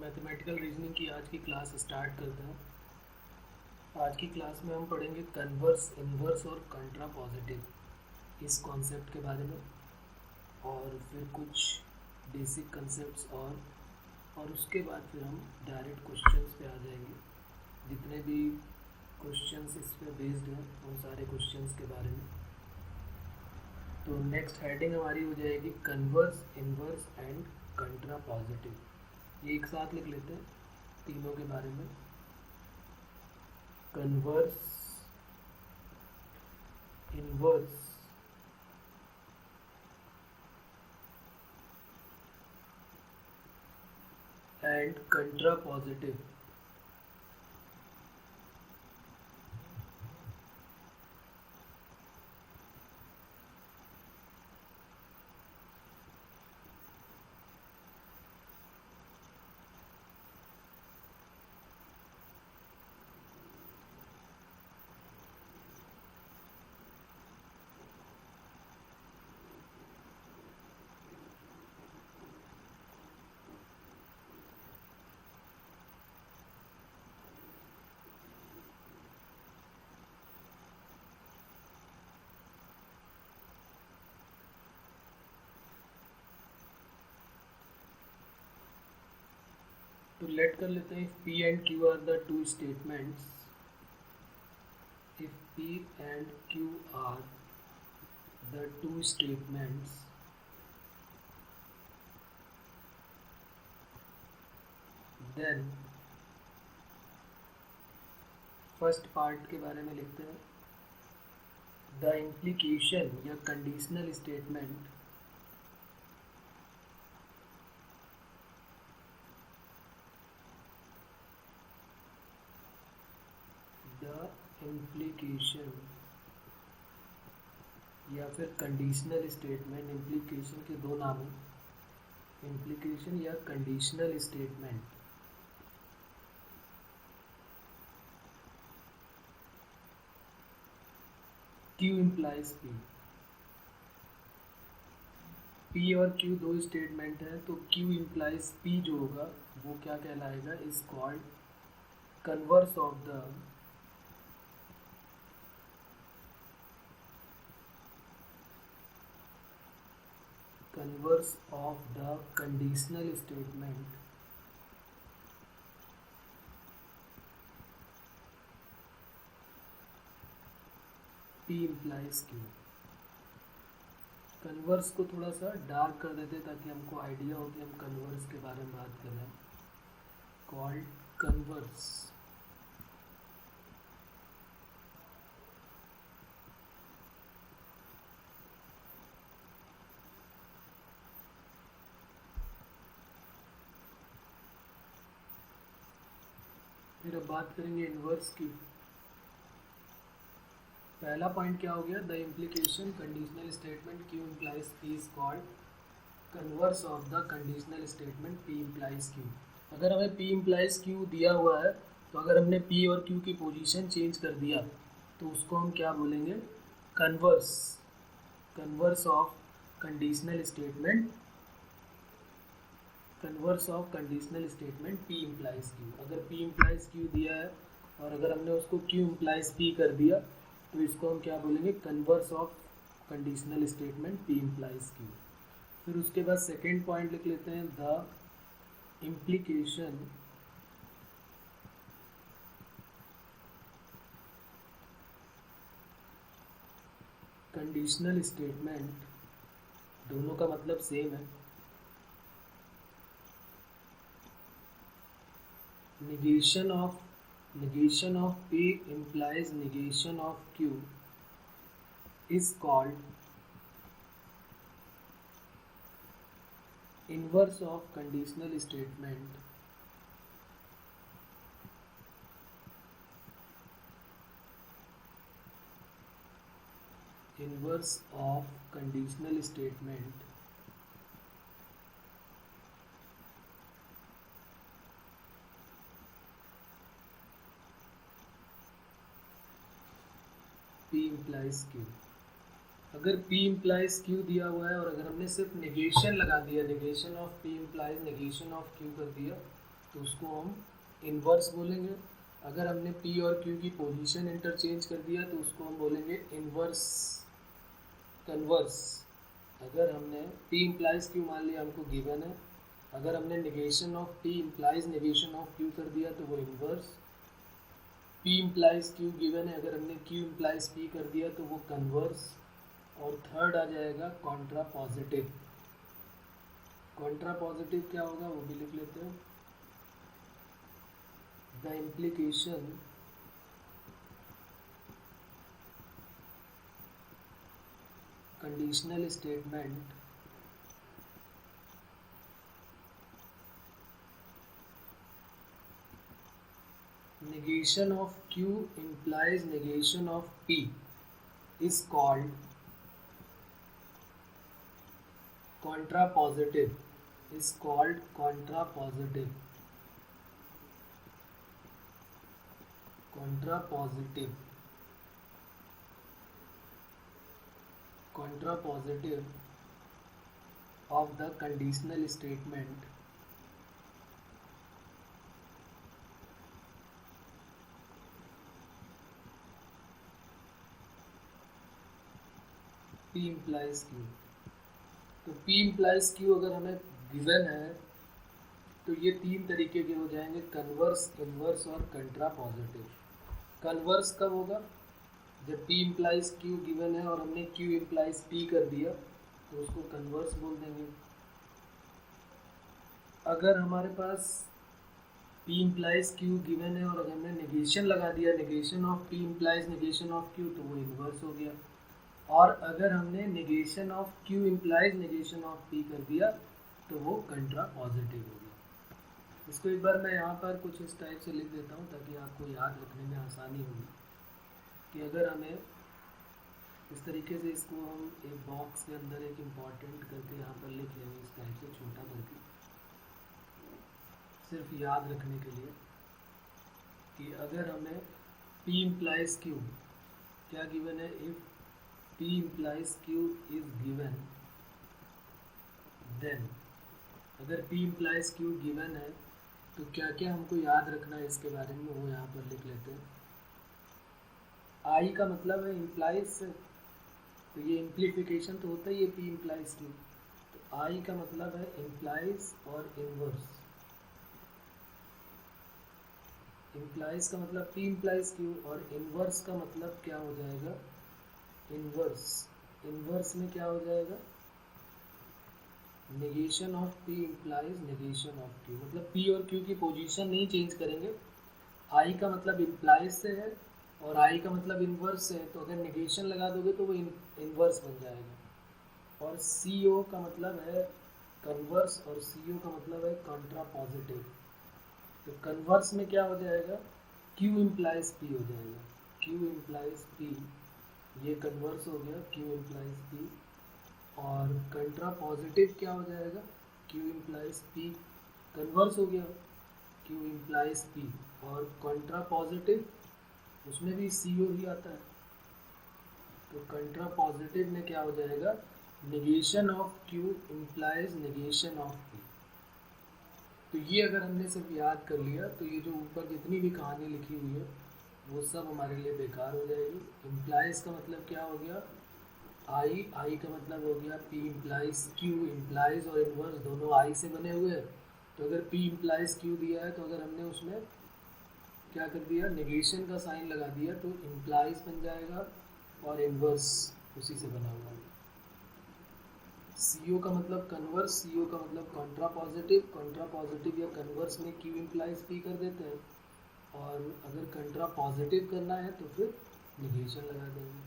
Mathematical reasoning की आज की क्लास स्टार्ट करते हैं। आज की क्लास में हम पढ़ेंगे कन्वर्स, इन्वर्स और कंट्रापॉजिटिव इस कॉन्सेप्ट के बारे में, और फिर कुछ बेसिक कंसेप्ट्स और उसके बाद फिर हम डायरेक्ट क्वेश्चंस पे आ जाएंगे। जितने भी क्वेश्चंस इस पे बेस्ड हैं उन सारे क्वेश्चंस के बारे में। तो नेक्स्ट हेडिंग हमारी हो जाएगी कन्वर्स, इन्वर्स एंड कंट्रापॉजिटिव। ये एक साथ लिख लेते हैं तीनों के बारे में। Converse, inverse and contrapositive. तो लेट कर लेते हैं, P and Q are the two statements. If P and Q are the two statements, then first part के बारे में लिखते हैं। द इम्प्लीकेशन या कंडीशनल स्टेटमेंट इम्प्लीकेशन या फिर कंडीशनल स्टेटमेंट, इम्प्लीकेशन के दो नाम हैं, इम्प्लीकेशन या conditional statement. Q implies P। P और Q दो स्टेटमेंट है, तो Q implies P जो होगा वो क्या कहलाएगा, is called converse of the conditional statement P implies Q। Converse को थोड़ा सा डार्क कर देते ताकि हमको आइडिया हो कि हम कन्वर्स के बारे में बात कर रहे हैं। Called converse. फिर अब बात करेंगे इन्वर्स की। पहला पॉइंट क्या हो गया, the implication conditional statement Q implies P is called converse of the conditional statement P implies Q। अगर हमें P implies Q दिया हुआ है तो अगर हमने P और Q की पोजीशन चेंज कर दिया तो उसको हम क्या बोलेंगे, converse. Converse of conditional statement, converse of conditional statement P implies Q। अगर P implies Q दिया है और अगर हमने उसको Q implies P कर दिया तो इसको हम क्या बोलेंगे, converse of conditional statement P implies Q। फिर उसके बाद सेकेंड पॉइंट लिख लेते हैं, द इम्प्लीकेशन कंडीशनल स्टेटमेंट, दोनों का मतलब सेम है, negation of P implies negation of Q is called inverse of conditional statement inverse of conditional statement P implies Q। अगर P implies Q दिया हुआ है और अगर हमने सिर्फ नेगेशन लगा दिया, negation of P implies negation of Q कर दिया, तो उसको हम इन्वर्स बोलेंगे। अगर हमने P और Q की पोजीशन इंटरचेंज कर दिया तो उसको हम बोलेंगे इन्वर्स कन्वर्स। अगर हमने P इम्प्लाइज Q मान लिया हमको गिवन है, अगर हमने negation of P implies negation of Q कर दिया तो वो inverse. P implies Q given है, अगर हमने Q इम्प्लाइज P कर दिया तो वो कन्वर्स। और थर्ड आ जाएगा कॉन्ट्रा पॉजिटिव। कॉन्ट्रा पॉजिटिव क्या होगा वो भी लिख लेते हैं। The implication conditional statement negation of Q implies negation of P is called contrapositive, is called contrapositive, contrapositive, contrapositive of the conditional statement P implies Q। तो P implies Q अगर हमें गिवन है तो ये तीन तरीके के हो जाएंगे, कन्वर्स, इन्वर्स और कंट्रा पॉजिटिव। कन्वर्स कब होगा? जब P implies Q गिवन है और हमने Q implies P कर दिया तो उसको कन्वर्स बोल देंगे। अगर हमारे पास P implies Q गिवन है और अगर हमने नेगेशन लगा दिया, negation of P implies negation of Q, तो वो इन्वर्स हो गया। और अगर हमने negation of Q implies negation of P कर दिया तो वो कंट्रा पॉजिटिव हो गया। इसको एक बार मैं यहाँ पर कुछ इस टाइप से लिख देता हूँ ताकि आपको याद रखने में आसानी होगी कि अगर हमें इस तरीके से इसको हम एक बॉक्स के अंदर एक इम्पॉर्टेंट करके यहाँ पर लिख लेंगे इस टाइप से छोटा करके, सिर्फ याद रखने के लिए कि अगर हमें P implies Q क्या गिवन है, if P implies Q is given then, अगर P implies Q given है तो क्या क्या हमको याद रखना है इसके बारे में वो यहाँ पर लिख लेते हैं। I का मतलब है implies से, तो ये इम्प्लीफिकेशन तो होता ही है P implies Q, तो I का मतलब है implies और inverse। implies का मतलब P implies Q और inverse का मतलब क्या हो जाएगा, इन्वर्स। इन्वर्स में क्या हो जाएगा, negation of P implies negation of Q, मतलब P और Q की पोजीशन नहीं चेंज करेंगे। I का मतलब इम्प्लाइज से है और I का मतलब इन्वर्स से है, तो अगर नेगेशन लगा दोगे तो वो इन्वर्स बन जाएगा। और CO का मतलब है कन्वर्स और CO का मतलब है कॉन्ट्रा पॉजिटिव। तो कन्वर्स में क्या हो जाएगा, Q इम्प्लाइज P हो जाएगा, Q इम्प्लाइज P, ये कन्वर्स हो गया Q इम्प्लाइज P। और कंट्रा पॉजिटिव क्या हो जाएगा, Q इम्प्लाइज P, कन्वर्स हो गया Q इम्प्लाइज P। और कंट्रा पॉजिटिव उसमें भी CO ही आता है, तो कंट्रा पॉजिटिव में क्या हो जाएगा, negation of Q implies negation of P। तो ये अगर हमने सिर्फ याद कर लिया तो ये जो ऊपर जितनी भी कहानी लिखी हुई है वो सब हमारे लिए बेकार हो जाएगी। इम्प्लाइज का मतलब क्या हो गया, आई का मतलब हो गया P इम्प्लाइज Q, इम्प्लाइज और इन्वर्स दोनों I से बने हुए हैं। तो अगर P इम्प्लाइज Q दिया है तो अगर हमने उसमें क्या कर दिया, नेगेशन का साइन लगा दिया तो इम्प्लाइज बन जाएगा और इन्वर्स उसी से बना हुआ है। CO का मतलब कन्वर्स, CO का मतलब कॉन्ट्रा पॉजिटिव, कॉन्ट्रा पॉजिटिव या कन्वर्स में Q इम्प्लाइज P कर देते हैं, और अगर कंट्रा पॉजिटिव करना है तो फिर नेगेशन लगा देंगे।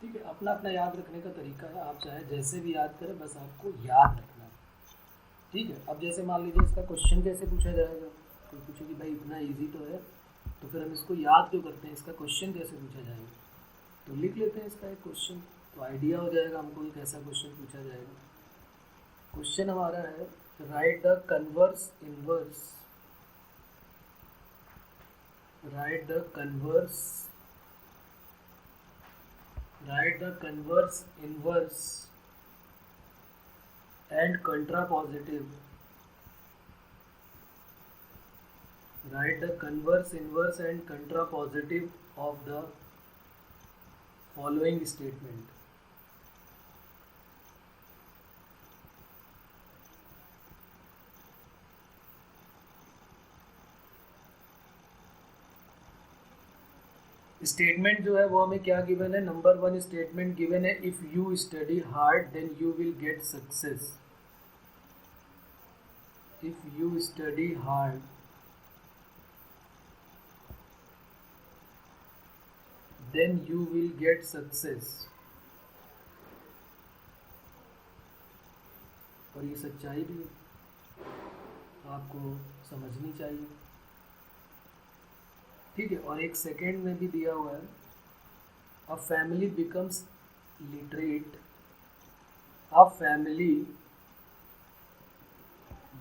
ठीक है, अपना अपना याद रखने का तरीका है, आप चाहे जैसे भी याद करें, बस आपको याद रखना है। ठीक है, अब जैसे मान लीजिए इसका क्वेश्चन कैसे पूछा जाएगा, तो पूछो कि भाई इतना इजी तो है तो फिर हम इसको याद क्यों करते हैं, इसका क्वेश्चन कैसे पूछा जाएगा, तो लिख लेते हैं इसका एक क्वेश्चन, तो आइडिया हो जाएगा हमको कि कैसा क्वेश्चन पूछा जाएगा। क्वेश्चन हमारा है right the converse inverse, write the converse inverse and contrapositive Write the converse, inverse and contrapositive of the following statement. Statement जो है वो हमें क्या गिवन है? नंबर 1 स्टेटमेंट गिवन है, if you study hard then you will get success. If you study hard then you will get success. और ये सच्चाई भी आपको समझनी चाहिए. ठीक है. और एक सेकेंड में भी दिया हुआ है, a family becomes literate. A family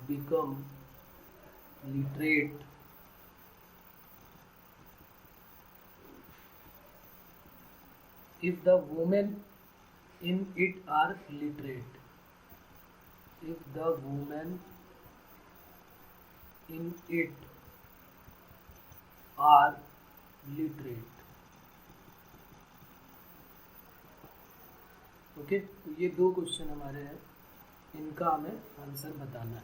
become literate if the women in it are literate. If the women in it are literate. Okay. तो ये 2 क्वेश्चन हमारे हैं, इनका हमें आंसर बताना है.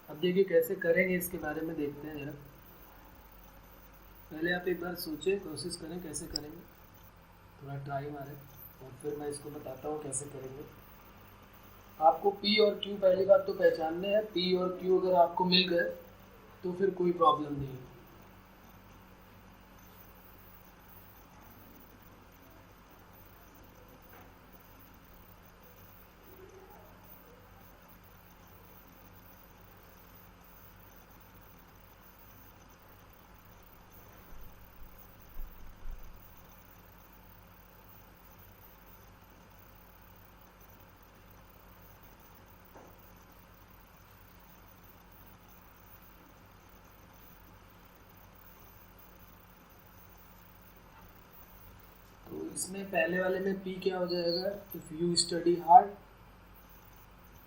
अब देखिए कैसे करेंगे, इसके बारे में देखते हैं जरा. पहले आप एक बार सोचें, कोशिश करें कैसे करेंगे, थोड़ा ट्राई मारें और फिर मैं इसको बताता हूँ कैसे करेंगे. आपको P और Q पहली बात तो पहचानने हैं. P और Q अगर आपको मिल गए तो फिर कोई प्रॉब्लम नहीं है. इसमें पहले वाले में P क्या हो जाएगा? If you study hard.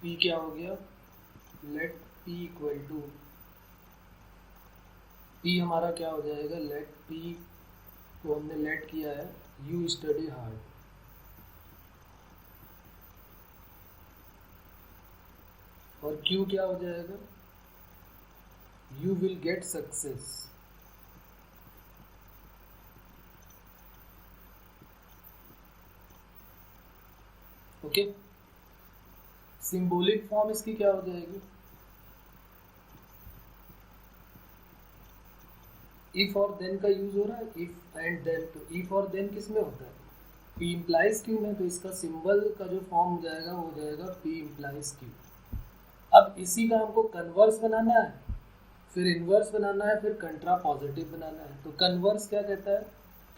P क्या हो गया? Let P equal to, P हमारा क्या हो जाएगा? लेट P को हमने लेट किया है यू स्टडी हार्ड. और Q क्या हो जाएगा? You will get success. Okay. Symbolic form इसकी क्या हो जाएगी? इफ और देन का यूज हो रहा है, इफ एंड देन. तो इफ और देन किस में होता है? P इम्प्लाइज Q में. तो इसका सिंबल का जो फॉर्म हो जाएगा वो हो जाएगा P इम्प्लाइज Q. अब इसी का हमको कन्वर्स बनाना है, फिर इन्वर्स बनाना है, फिर कंट्रा पॉजिटिव बनाना है. तो कन्वर्स क्या कहता है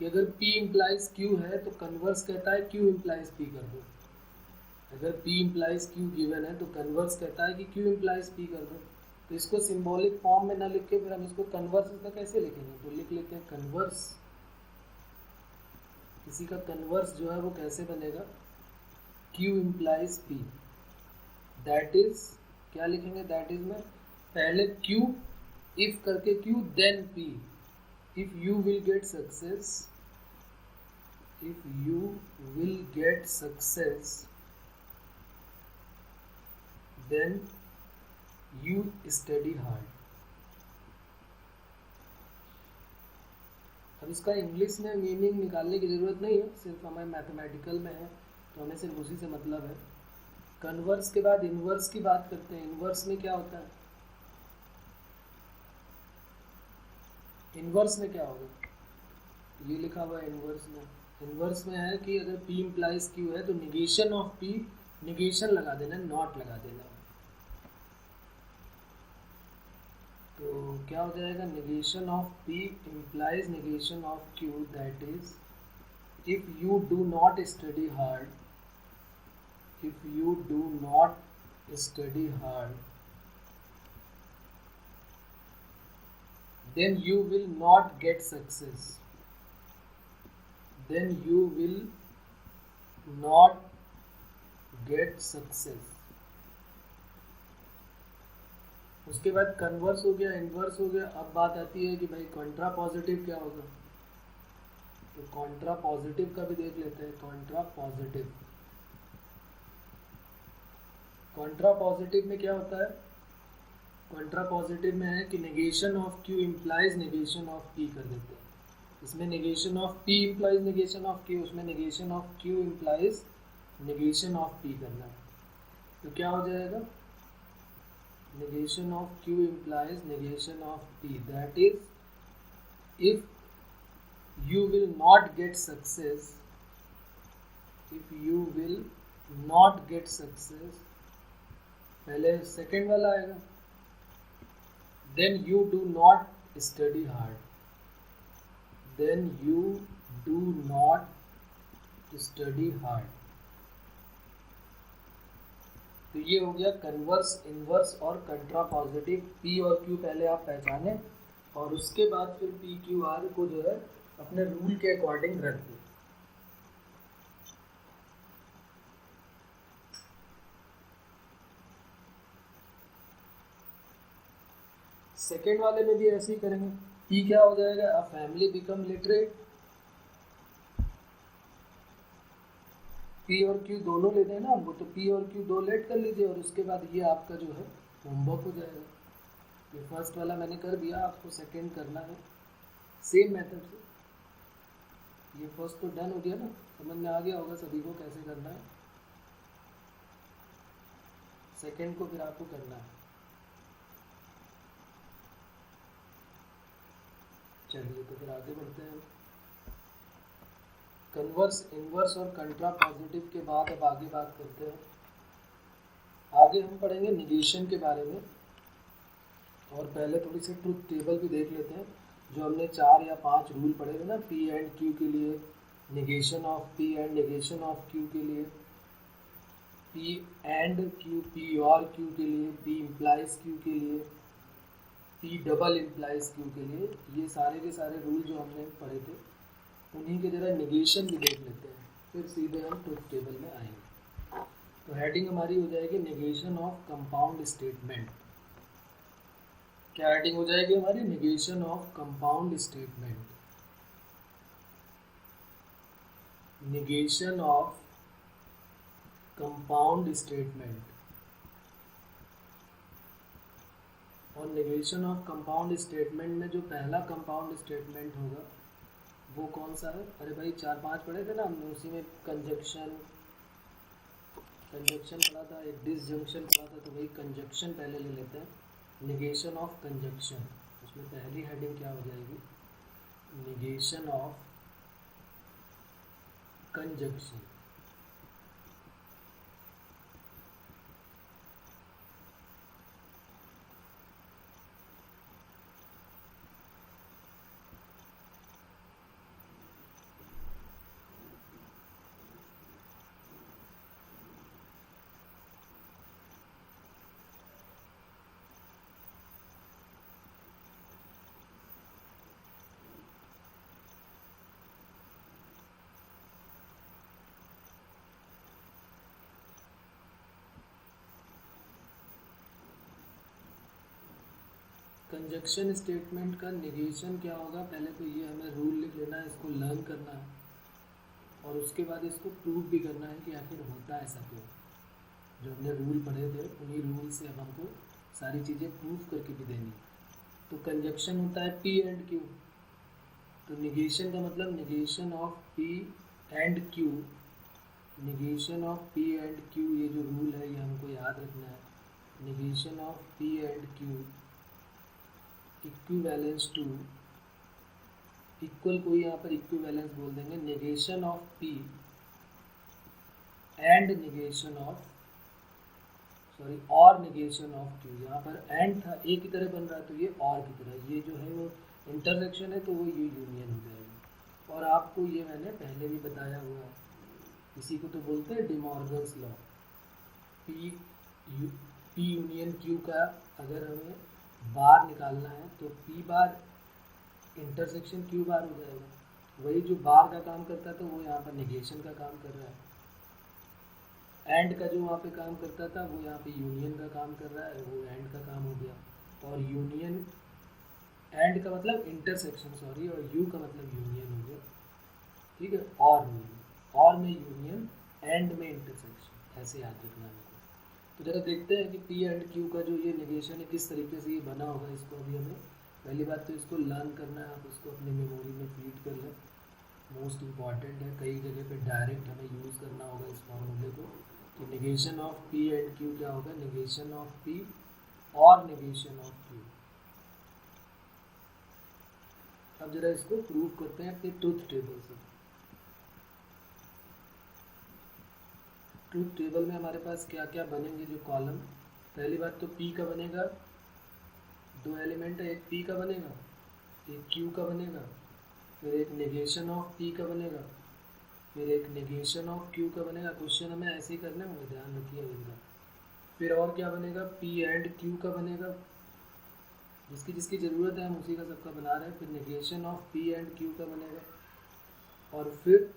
कि अगर P इम्प्लाइज Q है तो कन्वर्स कहता है Q इम्प्लाइज P कर दो. अगर P इम्प्लाइज Q गिवन है तो कन्वर्स कहता है कि Q इम्प्लाइज P कर दो. तो इसको सिंबॉलिक फॉर्म में ना लिख के फिर हम इसको कन्वर्स इसका कैसे लिखेंगे? तो लिख लेते हैं कन्वर्स. इसी का कन्वर्स जो है वो कैसे बनेगा? Q implies P. That is क्या लिखेंगे? दैट इज में पहले Q इफ करके Q then P. If you will get success, if you will get success then you study hard. अब इसका इंग्लिश में मीनिंग निकालने की ज़रूरत नहीं है, सिर्फ हमें मैथमेटिकल में है तो हमें सिर्फ उसी से मतलब है. कन्वर्स के बाद इन्वर्स की बात करते हैं. इन्वर्स में क्या होता है? इन्वर्स में क्या होगा? ये लिखा हुआ है इन्वर्स में. इन्वर्स में है कि अगर P इम्प्लाइज Q है तो निगेशन ऑफ P, निगेशन लगा देना, नॉट लगा देना. तो क्या हो जाएगा? Negation of P implies negation of Q. That is if you do not study hard, if you do not study hard then you will not get success. Then you will not get success. उसके बाद converse हो गया, inverse हो गया। अब बात आती है कि भाई कॉन्ट्रा पॉजिटिव क्या होगा। तो कॉन्ट्रा पॉजिटिव का भी देख लेते हैं। कॉन्ट्रा पॉजिटिव, कॉन्ट्रा पॉजिटिव में क्या होता है? कॉन्ट्रा पॉजिटिव में है कि negation of q implies negation of p कर देते हैं। इसमें negation of P implies negation of q, उसमें negation of q implies negation of p करना है। तो क्या हो जाएगा? negation of q implies negation of p, that is if you will not get success, if you will not get success, पहले second वाला आएगा, then you do not study hard, then you do not study hard। तो ये हो गया converse, inverse और कंट्रा positive. P और Q पहले आप पहचाने और उसके बाद फिर पी क्यू आर को जो है अपने रूल के अकॉर्डिंग रख दें। सेकेंड वाले में भी ऐसे ही करेंगे। पी क्या हो जाएगा? A family become literate. P और क्यू दोनों लेते हैं ना हमको, तो पी और क्यू दो लेट कर लीजिए और उसके बाद ये आपका जो है होमवर्क हो जाएगा। ये फर्स्ट वाला मैंने कर दिया, आपको सेकंड करना है सेम मेथड से। ये फर्स्ट तो डन हो गया ना, समझ में आ गया होगा सभी को कैसे करना है। सेकंड को फिर आपको करना है। चलिए तो फिर आगे बढ़ते हैं। कन्वर्स, इन्वर्स और कंट्रा पॉजिटिव के बाद अब आगे बात करते हैं। आगे हम पढ़ेंगे निगेशन के बारे में और पहले थोड़ी सी ट्रुथ टेबल भी देख लेते हैं। जो हमने 4 या 5 रूल पढ़े थे ना, पी एंड क्यू के लिए, negation of P and negation of Q के लिए, पी एंड क्यू, पी और क्यू के लिए, पी इम्प्लाइज क्यू के लिए, पी डबल इम्प्लाइज क्यू के लिए, ये सारे के सारे रूल जो हमने पढ़े थे उन्हीं के जरा निगेशन भी देख लेते हैं, फिर सीधे हम ट्रुथ टेबल में आएंगे। तो हेडिंग हमारी हो जाएगी निगेशन ऑफ कंपाउंड स्टेटमेंट। क्या हेडिंग हो जाएगी हमारी? Negation of compound statement. Negation of compound statement. और निगेशन ऑफ कंपाउंड स्टेटमेंट में जो पहला कंपाउंड स्टेटमेंट होगा वो कौन सा है? अरे भाई 4-5 पढ़े थे ना हमने, उसी में कंजक्शन पढ़ा था, एक डिसजंक्शन पढ़ा था, तो वही कंजक्शन पहले ले लेते हैं। निगेशन ऑफ कंजक्शन, उसमें पहली हेडिंग क्या हो जाएगी? Negation of conjunction. Conjunction statement का निगेशन क्या होगा? पहले तो ये हमें रूल लिख लेना है, इसको लर्न करना है और उसके बाद इसको प्रूव भी करना है कि आखिर होता ऐसा क्यों। जो हमने रूल पढ़े थे उन्हीं रूल से अब हमको सारी चीज़ें प्रूव करके भी देनी। तो कंजक्शन होता है पी एंड क्यू, तो निगेशन का मतलब negation of P and Q. Negation of P and Q, ये जो रूल है ये हमको याद रखना है। Negation of P and Q equivalence to, equal को यहाँ पर इक्विवेलेंस बोल देंगे, negation of P and negation of, sorry और निगेशन ऑफ क्यू। यहाँ पर एंड था, ए की तरह बन रहा है तो ये और की तरह, ये जो है वो इंटरसेक्शन है तो वो ये यूनियन हो जाएगा। और आपको ये मैंने पहले भी बताया हुआ है, इसी को तो बोलते हैं De Morgan's law. P union Q का अगर हमें बार निकालना है तो पी बार इंटरसेक्शन क्यू बार हो जाएगा। वही जो बार का काम करता था वो यहाँ पर निगेशन का काम कर रहा है। एंड का जो वहाँ पे काम करता था वो यहाँ पे यूनियन का काम कर रहा है, वो एंड का काम हो गया। और यूनियन, एंड का मतलब इंटरसेक्शन सॉरी, और यू का मतलब यूनियन हो गया, ठीक है, और में यूनियन, एंड में इंटरसेक्शन, ऐसे याद रखना है। तो जरा देखते हैं कि पी एंड क्यू का जो ये नेगेशन है किस तरीके से ये बना होगा। इसको अभी हमें पहली बात तो इसको लर्न करना है, आप उसको अपनी मेमोरी में फीड कर लें, मोस्ट इम्पॉर्टेंट है। कई जगह पे डायरेक्ट हमें यूज़ करना होगा इस फॉर्मूले को। तो negation of P and Q क्या होगा, नेगेशन ऑफ पी और नेगेशन ऑफ क्यू। अब जरा इसको प्रूव करते हैं अपने ट्रुथ टेबल से। ट्रुथ टेबल में हमारे पास क्या क्या बनेंगे जो कॉलम, पहली बात तो P का बनेगा, दो एलिमेंट है, एक P का बनेगा, एक Q का बनेगा, फिर एक नेगेशन ऑफ P का बनेगा, फिर एक नेगेशन ऑफ Q का बनेगा। क्वेश्चन हमें ऐसे ही करने होंगे, ध्यान रखिए इनका। फिर और क्या बनेगा, P एंड Q का बनेगा, जिसकी जिसकी ज़रूरत है हम उसी का सबका बना रहे हैं। फिर negation of P and Q का बनेगा, और फिर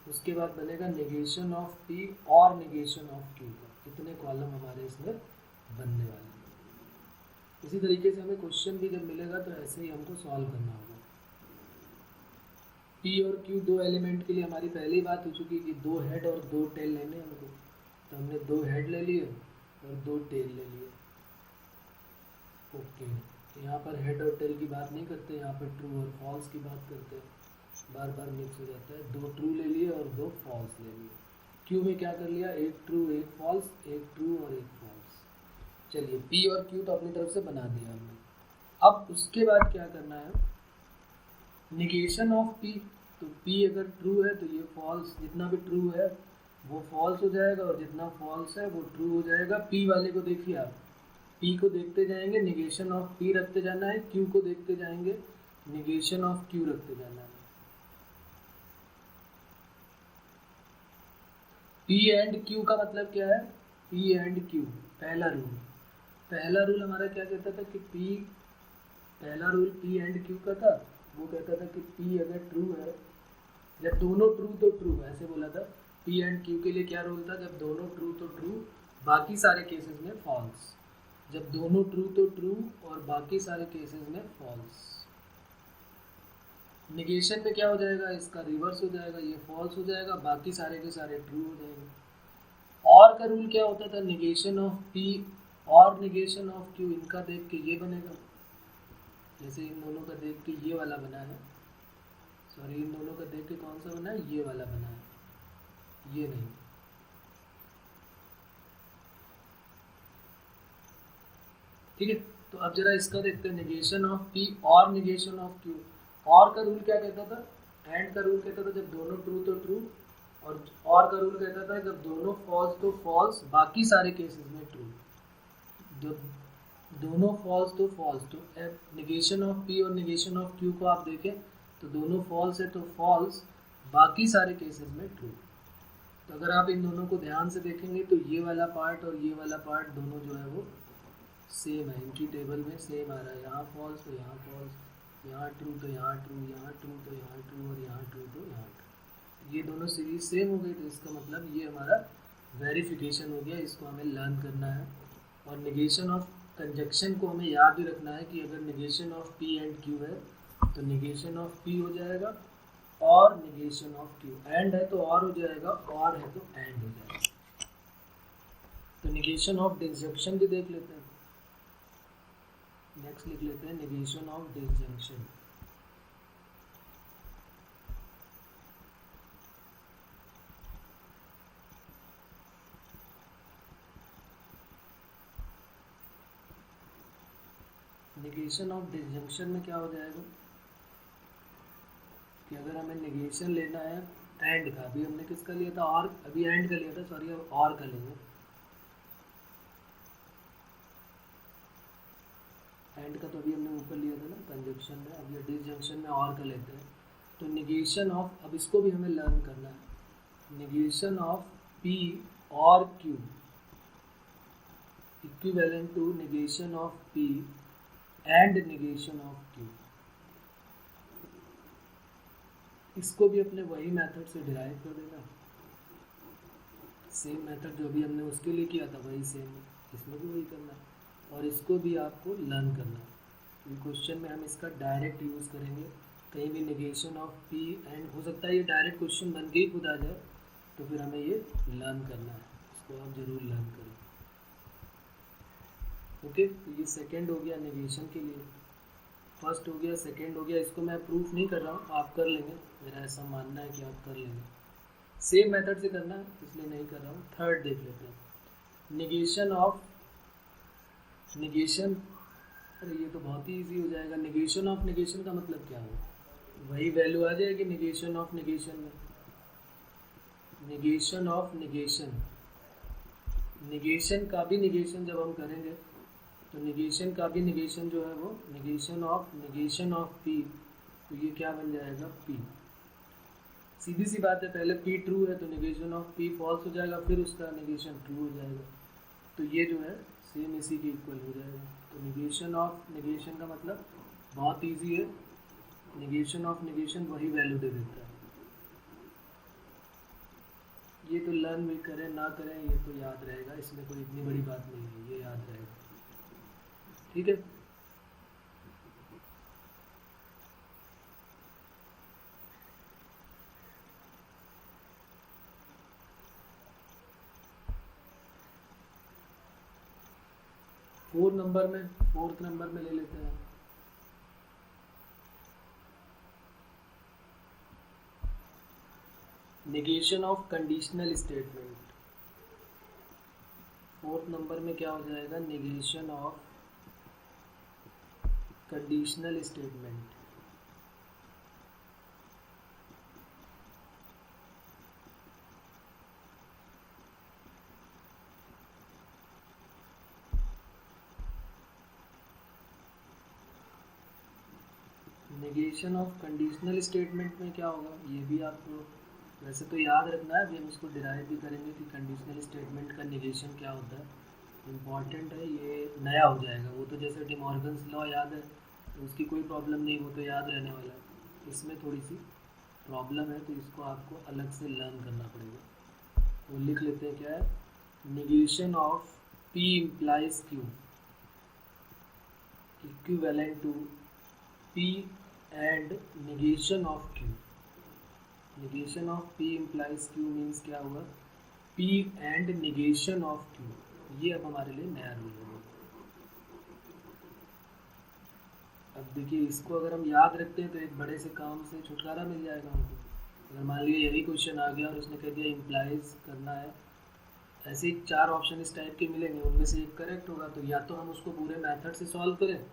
उसके बाद बनेगा नेगेशन ऑफ P और नेगेशन ऑफ Q का। इतने कॉलम हमारे इसमें बनने वाले हैं। इसी तरीके से हमें क्वेश्चन भी जब मिलेगा तो ऐसे ही हमको सॉल्व करना होगा। P और Q दो एलिमेंट के लिए हमारी पहली बात हो चुकी कि दो हेड और दो टेल लेने हमको, तो हमने दो हेड ले लिए और दो टेल ले लिए। ओके, यहाँ पर हेड और टेल की बात नहीं करते, यहाँ पर ट्रू और फॉल्स की बात करते हैं, बार बार मिक्स हो जाता है। दो ट्रू ले लिए और दो फॉल्स ले लिए। क्यू में क्या कर लिया, एक ट्रू एक फॉल्स, एक ट्रू और एक फॉल्स। चलिए पी और क्यू तो अपनी तरफ से बना दिया हमने। अब उसके बाद क्या करना है, निगेशन ऑफ पी। तो पी अगर ट्रू है तो ये फॉल्स, जितना भी ट्रू है वो फॉल्स हो जाएगा, और जितना फॉल्स है वो ट्रू हो जाएगा। पी वाले को देखिए आप, पी को देखते जाएंगे, निगेशन ऑफ पी रखते जाना है, क्यू को देखते जाएंगे, निगेशन ऑफ क्यू रखते जाना है। P एंड Q का मतलब क्या है, P एंड Q, पहला रूल हमारा क्या कहता था कि पहला रूल P एंड Q का था, वो कहता था कि P अगर ट्रू है, जब दोनों ट्रू तो ट्रू, ऐसे बोला था। P एंड Q के लिए क्या रूल था, जब दोनों ट्रू तो ट्रू, बाकी सारे केसेस में फॉल्स। जब दोनों ट्रू तो ट्रू और बाकी सारे केसेस में फॉल्स। निगेशन में क्या हो जाएगा, इसका रिवर्स हो जाएगा, ये फॉल्स हो जाएगा, बाकी सारे के सारे ट्रू हो जाएंगे। और का रूल क्या होता था, निगेशन ऑफ पी और निगेशन ऑफ क्यू, इनका देख के ये बनेगा, जैसे इन दोनों का देख के ये वाला बना है, सॉरी इन दोनों का देख के कौन सा बना है, ये वाला बना है, ये नहीं। ठीक है, तो अब जरा इसका देखते हैं, निगेशन ऑफ पी और निगेशन ऑफ क्यू। और का रूल क्या कहता था, एंड का रूल कहता था जब दोनों ट्रू तो ट्रू, और का रूल कहता था जब दोनों फॉल्स तो फॉल्स, बाकी सारे केसेस में ट्रू। जब दोनों फॉल्स तो फॉल्स, तो निगेशन ऑफ पी और निगेशन ऑफ क्यू को आप देखें तो दोनों फॉल्स है तो फॉल्स, बाकी सारे केसेस में ट्रू। तो अगर आप इन दोनों को ध्यान से देखेंगे तो ये वाला पार्ट और ये वाला पार्ट दोनों जो है वो सेम है, इनकी टेबल में सेम आ रहा है। यहाँ फॉल्स तो यहाँ फॉल्स, यहाँ ट्रू तो यहाँ ट्रू, यहाँ ट्रू तो यहाँ ट्रू, और यहाँ ट्रू तो यहाँ ट्रू। ये दोनों सीरीज सेम हो गई, तो इसका मतलब ये हमारा वेरिफिकेशन हो गया। इसको हमें लर्न करना है। और निगेशन ऑफ कंजक्शन को हमें याद भी रखना है कि अगर negation of P and Q है तो निगेशन ऑफ पी हो जाएगा और निगेशन ऑफ क्यू, एंड है तो और हो जाएगा, और है तो एंड हो जाएगा। तो निगेशन ऑफ डिसजंक्शन भी देख लेते हैं। नेक्स्ट लिख लेते हैं negation of disjunction. Negation of disjunction में क्या हो जाएगा कि अगर हमें निगेशन लेना है एंड का, अभी हमने किसका लिया था, और अभी एंड का लिया था, सॉरी अब और का लेंगे। एंड का तो अभी हमने ऊपर लिया था ना कंजक्शन में, अब ये डिसजंक्शन में और का लेते हैं। तो निगेशन ऑफ, अब इसको भी हमें लर्न करना है। निगेशन ऑफ पी और Q equivalent to negation of P and negation of Q. इसको भी अपने वही मेथड से डिराइव कर देना, सेम मेथड जो भी हमने उसके लिए किया था वही सेम इसमें भी वही करना है। और इसको भी आपको लर्न करना है। ये क्वेश्चन में हम इसका डायरेक्ट यूज़ करेंगे, कहीं भी नेगेशन ऑफ पी एंड हो सकता है ये डायरेक्ट क्वेश्चन बन के ही खुद आ जाए, तो फिर हमें ये लर्न करना है, इसको आप ज़रूर लर्न करें। ओके, तो ये सेकंड हो गया नेगेशन के लिए, फर्स्ट हो गया, सेकंड हो गया। इसको मैं प्रूफ नहीं कर रहा हूँ, आप कर लेंगे, मेरा ऐसा मानना है कि आप कर लेंगे। सेम मेथड से करना है इसलिए नहीं कर रहा हूँ। थर्ड देख लेते हैं, निगेशन ऑफ निगेशन। अरे ये तो बहुत ही इजी हो जाएगा। निगेशन ऑफ निगेशन का मतलब क्या है? वही वैल्यू आ जाएगी निगेशन ऑफ निगेशन में। निगेशन ऑफ निगेशन, निगेशन का भी निगेशन जब हम करेंगे तो निगेशन का भी निगेशन जो है वो निगेशन ऑफ पी, तो ये क्या बन जाएगा? पी। सीधी सी बात है, पहले पी ट्रू है तो निगेशन ऑफ पी फॉल्स हो जाएगा, फिर उसका निगेशन ट्रू हो जाएगा, तो ये जो है सेम इसी के इक्वल हो जाएगा। तो निगेशन ऑफ निगेशन का मतलब बहुत इजी है, निगेशन ऑफ निगेशन वही वैल्यू दे देता है। ये तो लर्न भी करें ना करें ये तो याद रहेगा, इसमें कोई इतनी बड़ी बात नहीं है, ये याद रहेगा, ठीक है। फोर्थ नंबर में ले लेते हैं। Negation of conditional statement. Fourth number में क्या हो जाएगा? Negation of conditional statement. Negation of conditional statement में क्या होगा ये भी आपको वैसे तो याद रखना है, अभी हम इसको डिराइव भी करेंगे कि कंडीशनल स्टेटमेंट का निगेशन क्या होता है। इम्पॉर्टेंट है, ये नया हो जाएगा। वो तो जैसे डिमॉर्गन्स लॉ याद है तो उसकी कोई प्रॉब्लम नहीं, वो तो याद रहने वाला है। इसमें थोड़ी सी प्रॉब्लम है तो इसको आपको अलग से लर्न करना पड़ेगा। वो लिख लेते हैं, क्या है? Negation of P implies Q equivalent to P and negation of Q. Negation of P implies Q means क्या हुआ? P and negation of Q. ये अब हमारे लिए नया रूल होगा। अब देखिए, इसको अगर हम याद रखते हैं तो एक बड़े से काम से छुटकारा मिल जाएगा हमको। अगर मान लीजिए यही क्वेश्चन आ गया और उसने कह दिया इम्प्लाइज करना है, ऐसे ही 4 ऑप्शन इस टाइप के मिलेंगे, उनमें से एक करेक्ट होगा, तो या तो हम उसको पूरे मेथड से सॉल्व करें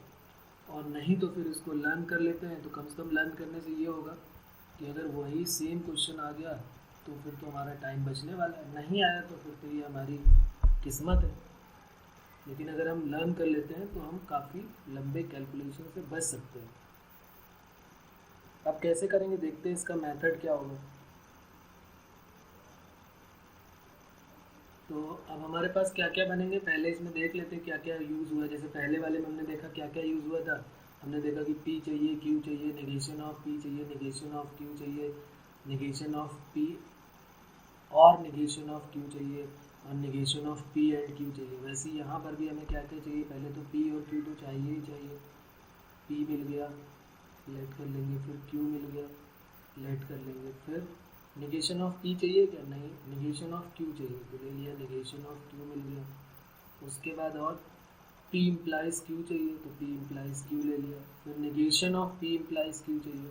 और नहीं तो फिर इसको लर्न कर लेते हैं। तो कम से कम लर्न करने से ये होगा कि अगर वही सेम क्वेश्चन आ गया तो फिर तो हमारा टाइम बचने वाला है, नहीं आया तो फिर तो ये हमारी किस्मत है। लेकिन अगर हम लर्न कर लेते हैं तो हम काफ़ी लंबे कैलकुलेशन से बच सकते हैं। अब कैसे करेंगे देखते हैं, इसका मेथड क्या होगा। तो अब हमारे पास क्या क्या बनेंगे, पहले इसमें देख लेते हैं क्या क्या यूज़ हुआ है। जैसे पहले वाले में हमने देखा क्या क्या यूज़ हुआ था। हमने देखा कि पी चाहिए, क्यू चाहिए, निगेशन ऑफ पी चाहिए, निगेशन ऑफ क्यू चाहिए, निगेशन ऑफ पी और निगेशन ऑफ क्यू चाहिए, और negation of P and Q चाहिए। वैसे ही यहाँ पर भी हमें क्या क्या चाहिए, पहले तो पी और क्यू तो चाहिए ही चाहिए। पी मिल गया, लेट कर लेंगे, फिर क्यू मिल गया, लेट कर लेंगे, फिर निगेशन ऑफ पी चाहिए क्या? नहीं, निगेशन ऑफ क्यू चाहिए तो ले लिया, निगेशन ऑफ क्यू मिल गया। उसके बाद और पी इम्प्लाइज क्यू चाहिए तो पी इम्प्लाइज क्यू ले लिया। फिर negation of P implies Q चाहिए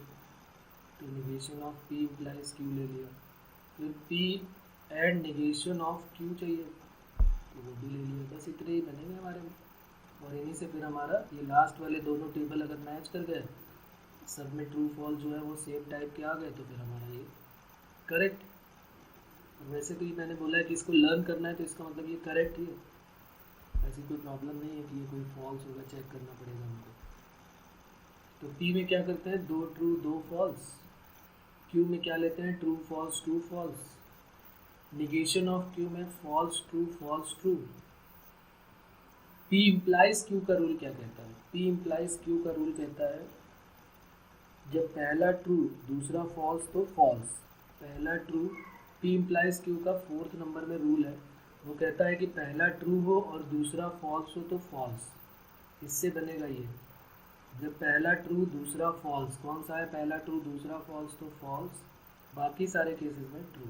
तो negation of P implies Q ले लिया। फिर P and negation of Q चाहिए तो वो भी ले लिया। बस इतने ही बनेंगे हमारे में, और इन्हीं से फिर हमारा ये लास्ट वाले दोनों टेबल अगर मैच कर गए, सब में ट्रू फॉल्स जो है वो सेम टाइप के आ गए, तो फिर हमारा ये करेक्ट। वैसे तो ये मैंने बोला है कि इसको लर्न करना है तो इसका मतलब ये करेक्ट ही है, ऐसी कोई प्रॉब्लम नहीं है कि ये कोई फॉल्स होगा, चेक करना पड़ेगा हमको। तो पी में क्या करते हैं, 2 ट्रू 2 फॉल्स। क्यू में क्या लेते हैं, true false true false. Negation of q में false true false true. P implies q का रूल क्या कहता है? पी इम्प्लाइज क्यू का रूल कहता है जब पहला ट्रू दूसरा फॉल्स तो फॉल्स, पहला ट्रू। पी इम्प्लाइज क्यू का 4th नंबर में रूल है, वो कहता है कि पहला ट्रू हो और दूसरा फॉल्स हो तो फॉल्स। इससे बनेगा ये, जब पहला ट्रू दूसरा फॉल्स, कौन सा है पहला ट्रू दूसरा फॉल्स, तो फॉल्स, बाकी सारे केसेस में ट्रू।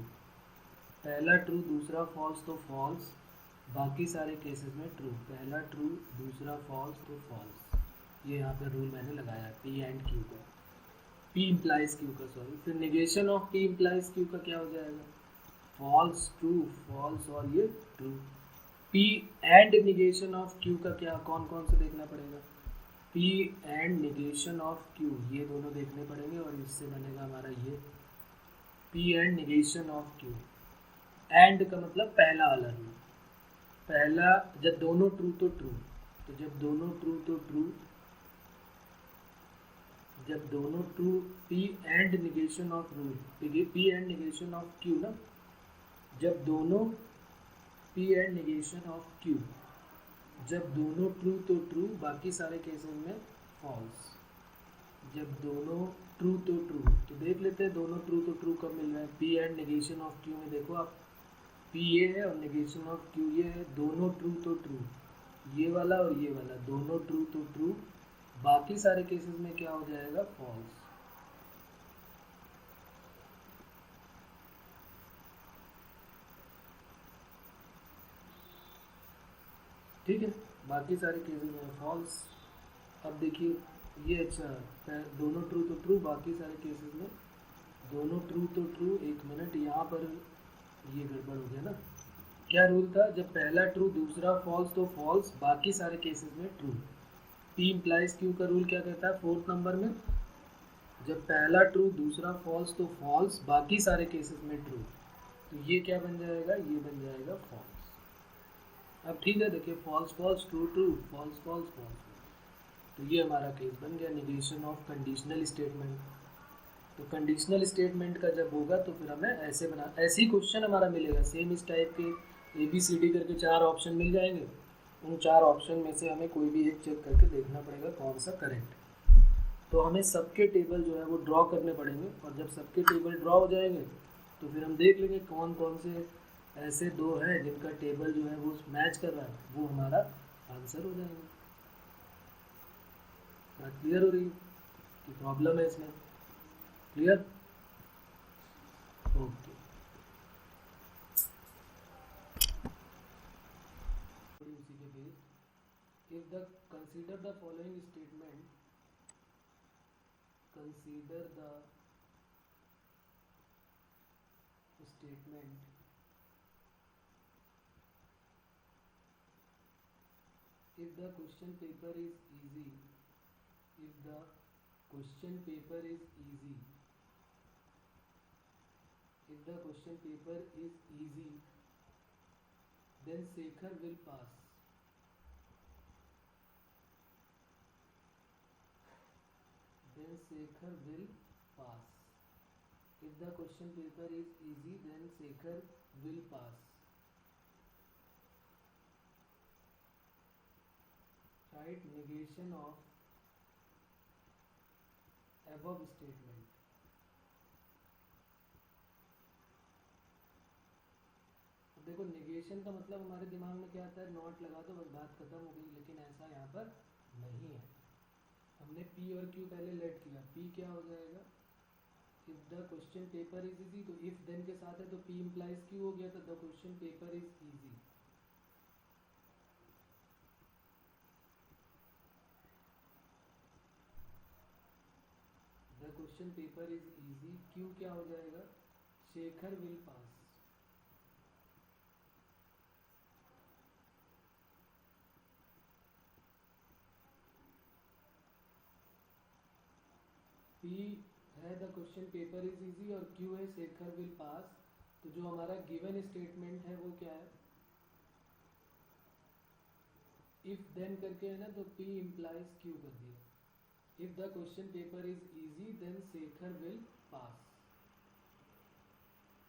पहला ट्रू दूसरा फॉल्स तो फॉल्स, बाकी सारे केसेस में ट्रू। पहला ट्रू दूसरा फॉल्स तो फॉल्स, ये यहाँ पे रूल मैंने लगाया है पी एंड क्यू का, पी इम्प्लाइज क्यू का, सॉरी। फिर negation of P implies q का क्या हो जाएगा, फॉल्स ट्रू फॉल्स और ये true. P and negation of Q का क्या, कौन कौन से देखना पड़ेगा, P and negation of Q, ये दोनों देखने पड़ेंगे और इससे बनेगा हमारा ये P and negation of Q. And का मतलब पहला वाला रूल, पहला जब दोनों ट्रू तो ट्रू, तो जब दोनों ट्रू तो ट्रू, जब दोनों true, P and negation of rule, P and negation of Q ना, जब दोनों P and negation of Q, जब दोनों ट्रू तो ट्रू, बाकी सारे केसेस में फॉल्स। जब दोनों ट्रू तो ट्रू, तो देख लेते हैं दोनों ट्रू तो ट्रू कब मिल रहा है, P and negation of q में देखो आप, पी ये है और निगेशन ऑफ क्यू ये है, दोनों ट्रू तो ट्रू, ये वाला और ये वाला दोनों ट्रू तो ट्रू, बाकी सारे केसेस में क्या हो जाएगा, फॉल्स। ठीक है, बाकी सारे केसेस में फॉल्स। अब देखिए ये, अच्छा दोनों ट्रू तो ट्रू, बाकी सारे केसेस में दोनों ट्रू तो ट्रू। एक मिनट, यहाँ पर ये गड़बड़ हो गया ना, क्या रूल था, जब पहला ट्रू दूसरा फॉल्स तो फॉल्स, बाकी सारे केसेस में ट्रू। पी इम्प्लाइज क्यू का रूल क्या कहता है, फोर्थ नंबर में, जब पहला ट्रू दूसरा फॉल्स तो फॉल्स, बाकी सारे केसेस में ट्रू, तो ये क्या बन जाएगा, ये बन जाएगा फॉल्स। अब ठीक है, देखिए false false true true, false false false, तो ये हमारा केस बन गया निगेशन ऑफ कंडीशनल स्टेटमेंट। तो कंडीशनल स्टेटमेंट का जब होगा तो फिर हमें ऐसे बना, ऐसे ही क्वेश्चन हमारा मिलेगा सेम इस टाइप के, ABCD करके 4 ऑप्शन मिल जाएंगे, उन 4 ऑप्शन में से हमें कोई भी एक चेक करके देखना पड़ेगा कौन सा करेक्ट। तो हमें सबके टेबल जो है वो ड्रॉ करने पड़ेंगे, और जब सबके टेबल ड्रॉ हो जाएंगे तो फिर हम देख लेंगे कौन कौन से ऐसे दो हैं जिनका टेबल जो है वो मैच कर रहा है, वो हमारा आंसर हो जाएगा। बात क्लियर हो रही है कि प्रॉब्लम है इसमें, क्लियर, ओके। उसी के base, if the consider the following statement, consider the statement if the question paper is easy, if the question paper is easy, if the question paper is easy, then Shekhar will pass, then Shekhar will pass, if the question paper is easy, then Shekhar will pass. Write negation of above statement. अब देखो negation का मतलब हमारे दिमाग में क्या आता है, नॉट लगा दो बस बात खत्म हो गई, लेकिन ऐसा यहाँ पर नहीं है। हमने P और Q पहले लेट किया, P क्या हो जाएगा, if the question paper is easy, तो if then के साथ है तो P implies Q हो गया, तो the question paper is easy। The question paper is easy, Q क्या हो जाएगा, शेखर will pass। P है the question paper is easy और Q है शेखर will pass। तो जो हमारा गिवन स्टेटमेंट है वो क्या है, if then करके है ना, तो P implies Q कर दिया। if the question paper is easy then Shekhar will pass।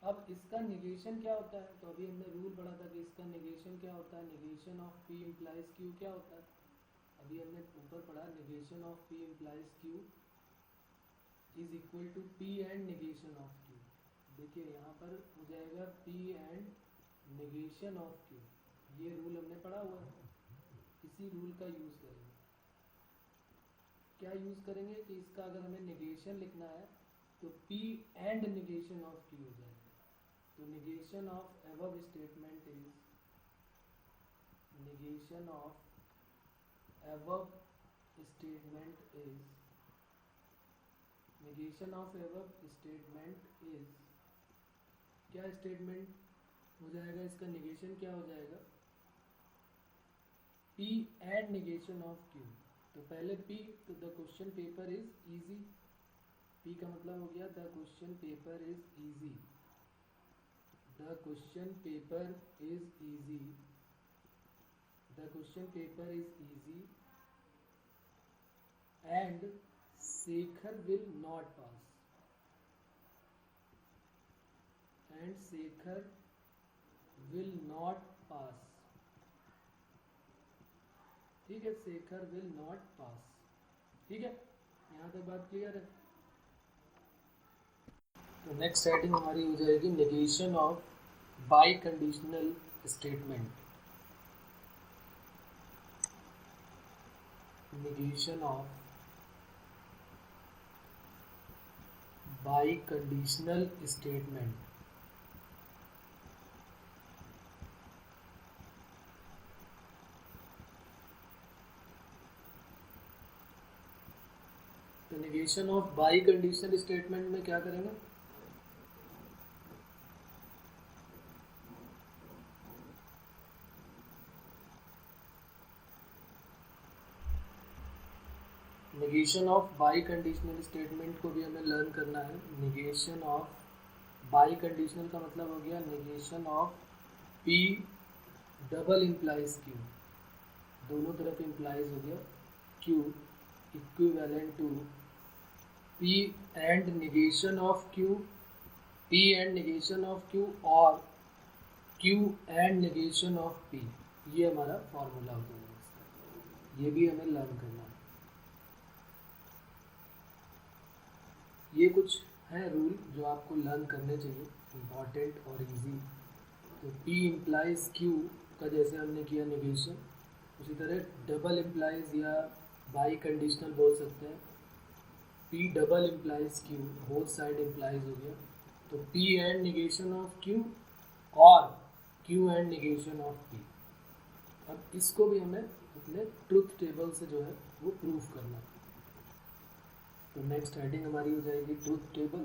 अब इसका निगेशन क्या होता है, तो अभी हमने रूल पढ़ा था कि इसका निगेशन क्या होता है, negation of P implies Q क्या होता है, अभी हमने ऊपर पढ़ा negation of P implies Q is equal to P and negation of Q। देखिए यहाँ पर हो जाएगा P and negation of Q, ये रूल हमने पढ़ा हुआ है, इसी रूल का यूज़ करेंगे। क्या यूज़ करेंगे कि इसका अगर हमें निगेशन लिखना है तो P and negation of Q हो जाएगा। तो negation of above statement is negation of above statement is negation of above statement is क्या स्टेटमेंट हो जाएगा, इसका निगेशन क्या हो जाएगा, P and negation of Q। तो पहले P, तो the question paper is easy, P का मतलब हो गया the question paper is easy, the question paper is easy, the question paper is easy and Shekhar will not pass, and Shekhar will not pass। ठीक है, Shekhar will not pass। ठीक है, यहाँ तक बात क्लियर है। तो नेक्स्ट हेडिंग हमारी हो जाएगी negation of by conditional statement. negation of biconditional statement। तो negation of biconditional statement में क्या करेंगे, negation of by conditional statement को भी हमें लर्न करना है। निगेशन ऑफ बाई कंडीशनल का मतलब हो गया negation of P double implies Q, दोनों तरफ इम्प्लाइज हो गया Q equivalent to P and negation of Q, P and negation of Q और Q and negation of P। ये हमारा फॉर्मूला हो जाएगा, ये भी हमें लर्न करना है। ये कुछ है रूल जो आपको लर्न करने चाहिए, इम्पॉर्टेंट और इजी। तो P इम्प्लाइज Q का जैसे हमने किया निगेशन, उसी तरह डबल इम्प्लाइज या बाई कंडीशनल बोल सकते हैं। P double implies Q, both side implies हो गया, तो P and negation of Q और Q and negation of P। अब इसको भी हमें अपने ट्रुथ टेबल से जो है वो प्रूफ करना है। तो नेक्स्ट हेडिंग हमारी हो जाएगी ट्रुथ टेबल।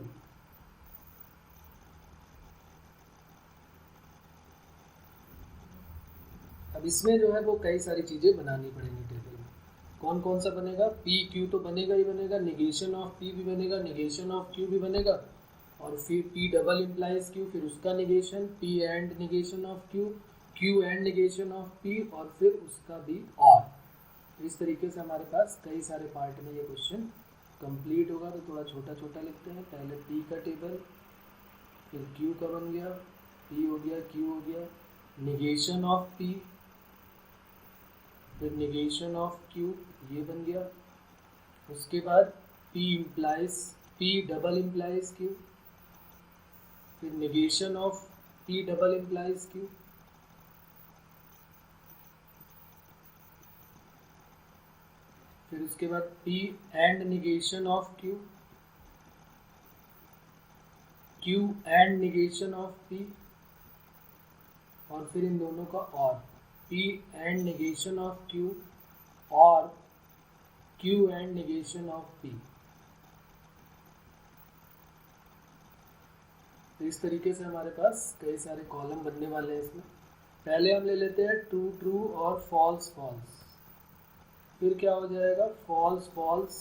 अब इसमें जो है वो कई सारी चीज़ें बनानी पड़ेंगी टेबल में। कौन कौन सा बनेगा, P Q तो बनेगा ही बनेगा, निगेशन ऑफ P भी बनेगा, निगेशन ऑफ Q भी बनेगा, और फिर P डबल इम्प्लाइज Q, फिर उसका negation, P and negation of Q, Q and negation of P, और फिर उसका भी और। तो इस तरीके से हमारे पास कई सारे पार्ट में ये क्वेश्चन कंप्लीट होगा। तो थोड़ा छोटा छोटा लिखते हैं। पहले P का टेबल, फिर Q का बन गया, P हो गया, Q हो गया, निगेशन ऑफ P, फिर निगेशन ऑफ Q, ये बन गया। उसके बाद P डबल इम्प्लाइज Q, फिर negation of P double implies Q, फिर उसके बाद P and negation of Q, Q and negation of P, और फिर इन दोनों का और P and negation of Q और Q and negation of P। तो इस तरीके से हमारे पास कई सारे कॉलम बनने वाले हैं इसमें। पहले हम ले लेते हैं ट्रू ट्रू और फॉल्स फॉल्स, फिर क्या हो जाएगा फॉल्स फॉल्स,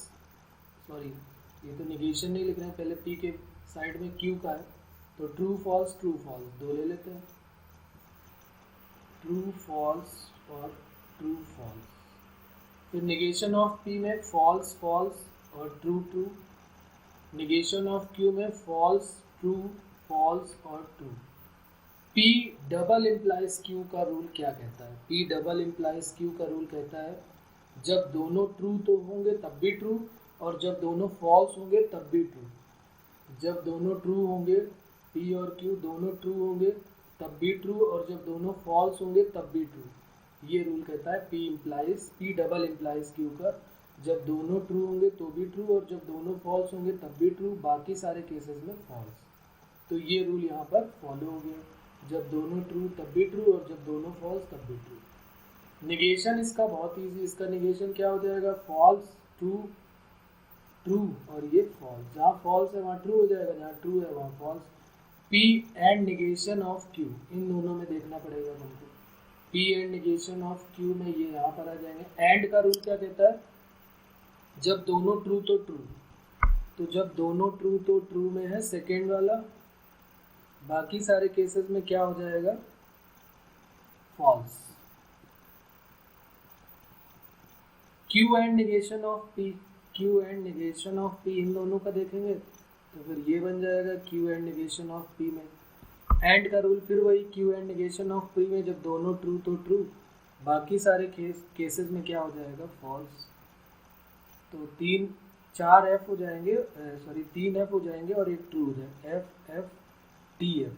सॉरी ये तो निगेशन नहीं लिख रहे हैं, पहले P के साइड में Q का है, तो ट्रू फॉल्स दो ले लेते हैं, ट्रू फॉल्स और ट्रू फॉल्स। फिर निगेशन ऑफ P में फॉल्स फॉल्स और true true, negation of Q में फॉल्स ट्रू फॉल्स और true. P double implies Q का रूल क्या कहता है, P डबल इम्प्लाइज Q का रूल कहता है जब दोनों ट्रू तो होंगे तब भी ट्रू, और जब दोनों फॉल्स होंगे तब भी ट्रू। जब दोनों ट्रू होंगे, P और Q दोनों ट्रू होंगे तब भी ट्रू, और जब दोनों फॉल्स होंगे तब भी ट्रू। ये रूल कहता है P डबल इम्प्लाइज Q का जब दोनों ट्रू होंगे तो भी ट्रू, और जब दोनों फॉल्स होंगे तब भी ट्रू, बाकी सारे केसेस में फॉल्स। तो ये रूल यहाँ पर फॉलो हो गया, जब दोनों ट्रू तब भी ट्रू, और जब दोनों फॉल्स तब भी ट्रू। निगेशन इसका बहुत ईजी, इसका निगेशन क्या हो जाएगा, फॉल्स टू ट्रू, और ये फॉल्स, जहाँ फॉल्स है वहाँ ट्रू हो जाएगा, जहाँ ट्रू है वहाँ false. P and negation of q, इन दोनों में देखना पड़ेगा हमको। P and negation of q में ये यहाँ पर आ जाएंगे। एंड का रूल क्या कहता है, जब दोनों ट्रू तो ट्रू, तो जब दोनों ट्रू तो ट्रू में है सेकेंड वाला, बाकी सारे केसेस में क्या हो जाएगा, false. Q and negation of p, q and negation of p, इन दोनों का देखेंगे तो फिर ये बन जाएगा q and negation of p में। एंड का रूल फिर वही, q and negation of p में जब दोनों ट्रू तो ट्रू, बाकी सारे केसेस में क्या हो जाएगा, फॉल्स। तो चार एफ हो जाएंगे, सॉरी 3 एफ हो जाएंगे और एक ट्रू हो जाएगा, एफ एफ टी एफ।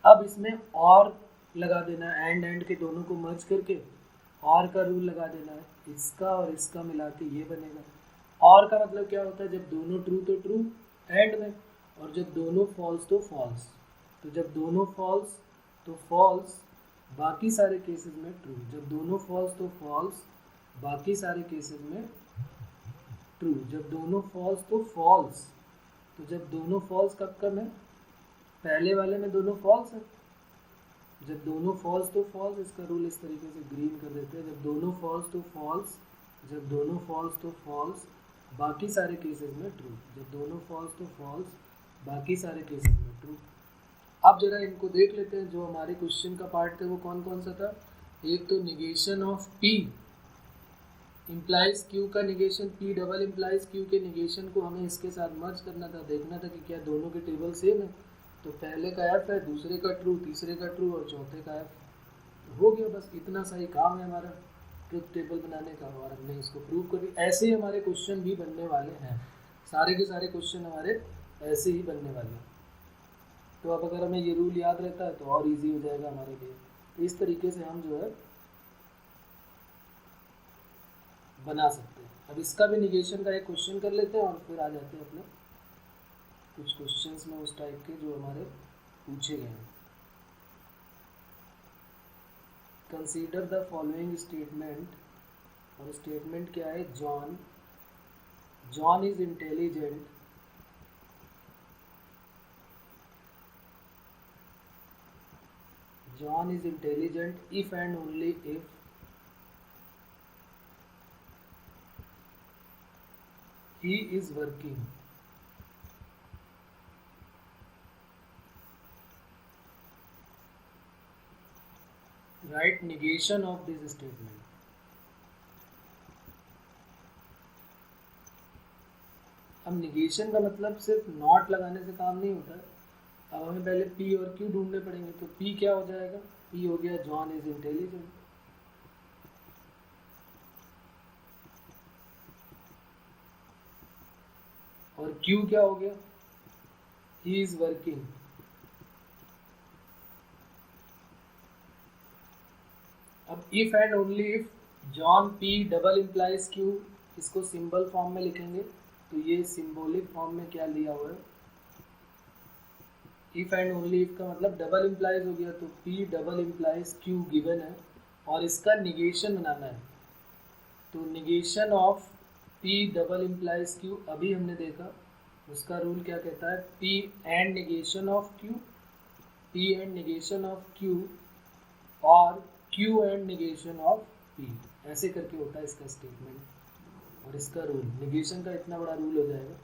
अब इसमें और लगा देना है, एंड के दोनों को मर्ज करके और का रूल लगा देना है, इसका और इसका मिला के ये बनेगा। और का मतलब क्या होता है, जब दोनों ट्रू तो ट्रू एंड में, और जब दोनों फॉल्स तो फॉल्स। तो जब दोनों फॉल्स तो फॉल्स, बाकी सारे केसेस में ट्रू। जब दोनों फॉल्स तो फॉल्स, बाकी सारे केसेस में ट्रू। जब दोनों फॉल्स तो फॉल्स, तो जब दोनों फॉल्स कब है, पहले वाले में दोनों फॉल्स है। जब दोनों फॉल्स तो फॉल्स, इसका रूल इस तरीके से ग्रीन कर देते हैं, जब दोनों फॉल्स तो फॉल्स, जब दोनों फॉल्स तो फॉल्स, बाकी सारे केसेस में ट्रू। जब दोनों फॉल्स तो फॉल्स, बाकी सारे केसेस में ट्रू। अब जरा इनको देख लेते हैं, जो हमारे क्वेश्चन का पार्ट थे वो कौन कौन सा था। एक तो negation of P implies q का negation, p double implies q के निगेशन को हमें इसके साथ मर्ज करना था, देखना था कि क्या दोनों के टेबल सेम है। तो पहले का एफ है, दूसरे का ट्रू, तीसरे का ट्रू और चौथे का एफ, तो हो गया। बस इतना सा ही काम है हमारा ट्रुथ टेबल बनाने का, और हमने इसको प्रूव कर दिया। ऐसे ही हमारे क्वेश्चन भी बनने वाले हैं, सारे के सारे क्वेश्चन हमारे ऐसे ही बनने वाले हैं। तो अब अगर हमें ये रूल याद रहता है तो और इजी हो जाएगा हमारे लिए। तो इस तरीके से हम जो है बना सकते हैं। अब इसका भी निगेशन का एक क्वेश्चन कर लेते हैं और फिर आ जाते हैं अपने कुछ क्वेश्चंस में उस टाइप के जो हमारे पूछे गए हैं। कंसीडर द फॉलोइंग स्टेटमेंट, और स्टेटमेंट क्या है, John is intelligent, John is intelligent if and only if he is working. Write negation of this statement. अब निगेशन का मतलब सिर्फ नॉट लगाने से काम नहीं होता है। अब हमें पहले P और Q ढूंढने पड़ेंगे। तो P क्या हो जाएगा, P हो गया जॉन इज इंटेलिजेंट, और Q क्या हो गया, ही इज वर्किंग। अब if and only if John P double implies Q, इसको सिंबल फॉर्म में लिखेंगे। तो ये सिंबॉलिक फॉर्म में क्या लिया हुआ है, इफ एंड ओनली इफ का मतलब डबल इम्प्लाइज हो गया, तो P double implies Q given है और इसका निगेशन बनाना है। तो negation of P double implies Q अभी हमने देखा, उसका रूल क्या कहता है, P and negation of Q, P and negation of Q और Q and negation of P, ऐसे करके होता है इसका स्टेटमेंट। और इसका रूल निगेशन का इतना बड़ा रूल हो जाएगा।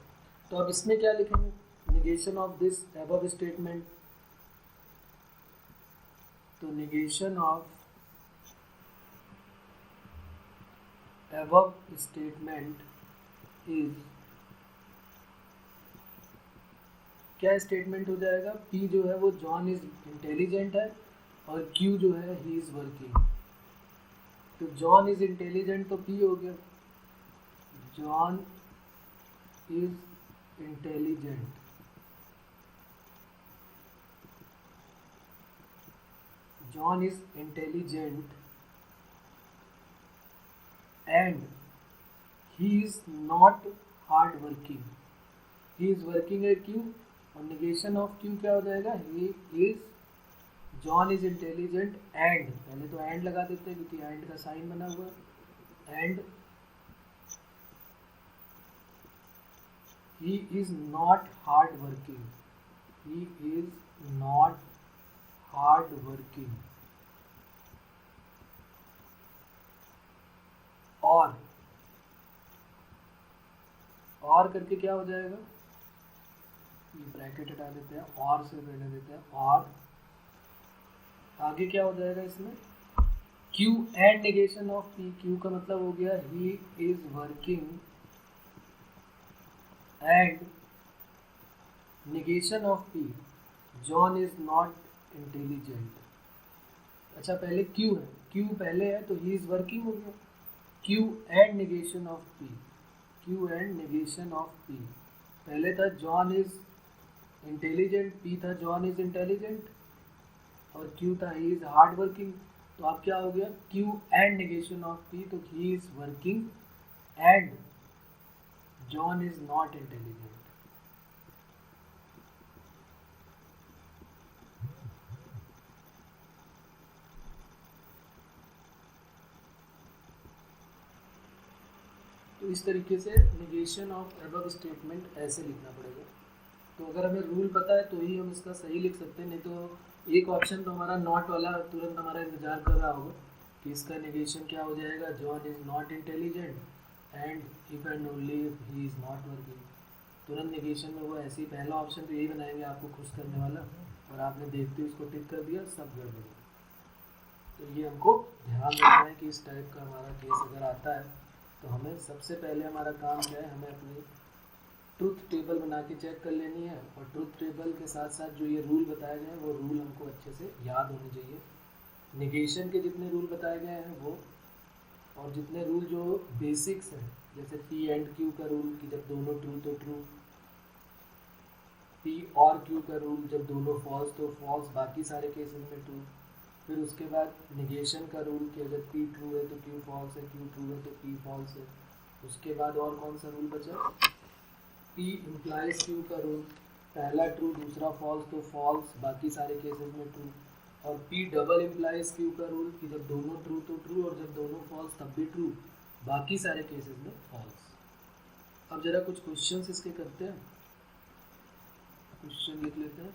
तो अब इसमें क्या लिखेंगे, negation of this above statement, तो negation of above statement is, क्या स्टेटमेंट हो जाएगा, P जो है वो जॉन इज इंटेलिजेंट है और Q जो है ही इज वर्किंग। तो जॉन इज इंटेलिजेंट तो P हो गया, John is intelligent, John is intelligent and he is not hard working, he is working है क्यू, और निगेशन ऑफ क्यू क्या हो जाएगा, he is, John is intelligent and, पहले तो एंड लगा देते हैं क्योंकि एंड का साइन बना हुआ है, and he is not hard working, he is not hard working, और करके क्या हो जाएगा, ये ब्रैकेट हटा देते हैं, और से पहले देते हैं, और आगे क्या हो जाएगा इसमें, Q and negation of P, Q का मतलब हो गया he is working and negation of P, John is not intelligent। अच्छा पहले Q है, Q पहले है तो he is working हो गया, Q and negation of P, Q and negation of P, पहले था John is intelligent, P था John is intelligent, और Q था he is hard working, तो अब क्या हो गया, Q and negation of P, तो he is working and John is not intelligent। तो इस तरीके से निगेशन ऑफ एबव स्टेटमेंट ऐसे लिखना पड़ेगा। तो अगर हमें रूल पता है तो ही हम इसका सही लिख सकते हैं, नहीं तो एक ऑप्शन तो हमारा नॉट वाला तुरंत हमारा इंतजार कर रहा होगा कि इसका निगेशन क्या हो जाएगा, John is not intelligent and if and only if he is not working. तुरंत निगेशन में वो ऐसे ही पहला ऑप्शन तो यही बनाएंगे आपको खुश करने वाला, और आपने देखते ही उसको टिक कर दिया, सब गड़बड़। तो ये हमको ध्यान रखना है कि इस टाइप का हमारा केस अगर आता है तो हमें सबसे पहले हमारा काम क्या है, हमें अपनी ट्रुथ टेबल बना के चेक कर लेनी है, और ट्रुथ टेबल के साथ साथ जो ये रूल बताए गए हैं वो रूल हमको अच्छे से याद होने चाहिए। निगेशन के जितने रूल बताए गए हैं वो, और जितने रूल जो बेसिक्स हैं जैसे पी एंड क्यू का रूल कि जब दोनों ट्रू तो ट्रू, पी और क्यू का रूल जब दोनों फॉल्स तो फॉल्स, बाकी सारे केसेस में ट्रू। फिर उसके बाद निगेशन का रूल कि अगर पी ट्रू है तो क्यू फॉल्स है, क्यू ट्रू है तो पी फॉल्स है। उसके बाद और कौन सा रूल बचा, पी इम्प्लाइज क्यू का रूल, पहला ट्रू दूसरा फॉल्स तो फॉल्स, बाकी सारे केसेस में ट्रू। और पी डबल इम्प्लाइज क्यू का रूल कि जब दोनों ट्रू तो ट्रू, और जब दोनों फॉल्स तब भी ट्रू, बाकी सारे केसेस में फॉल्स। अब जरा कुछ क्वेश्चंस इसके करते हैं, क्वेश्चन लिख लेते हैं।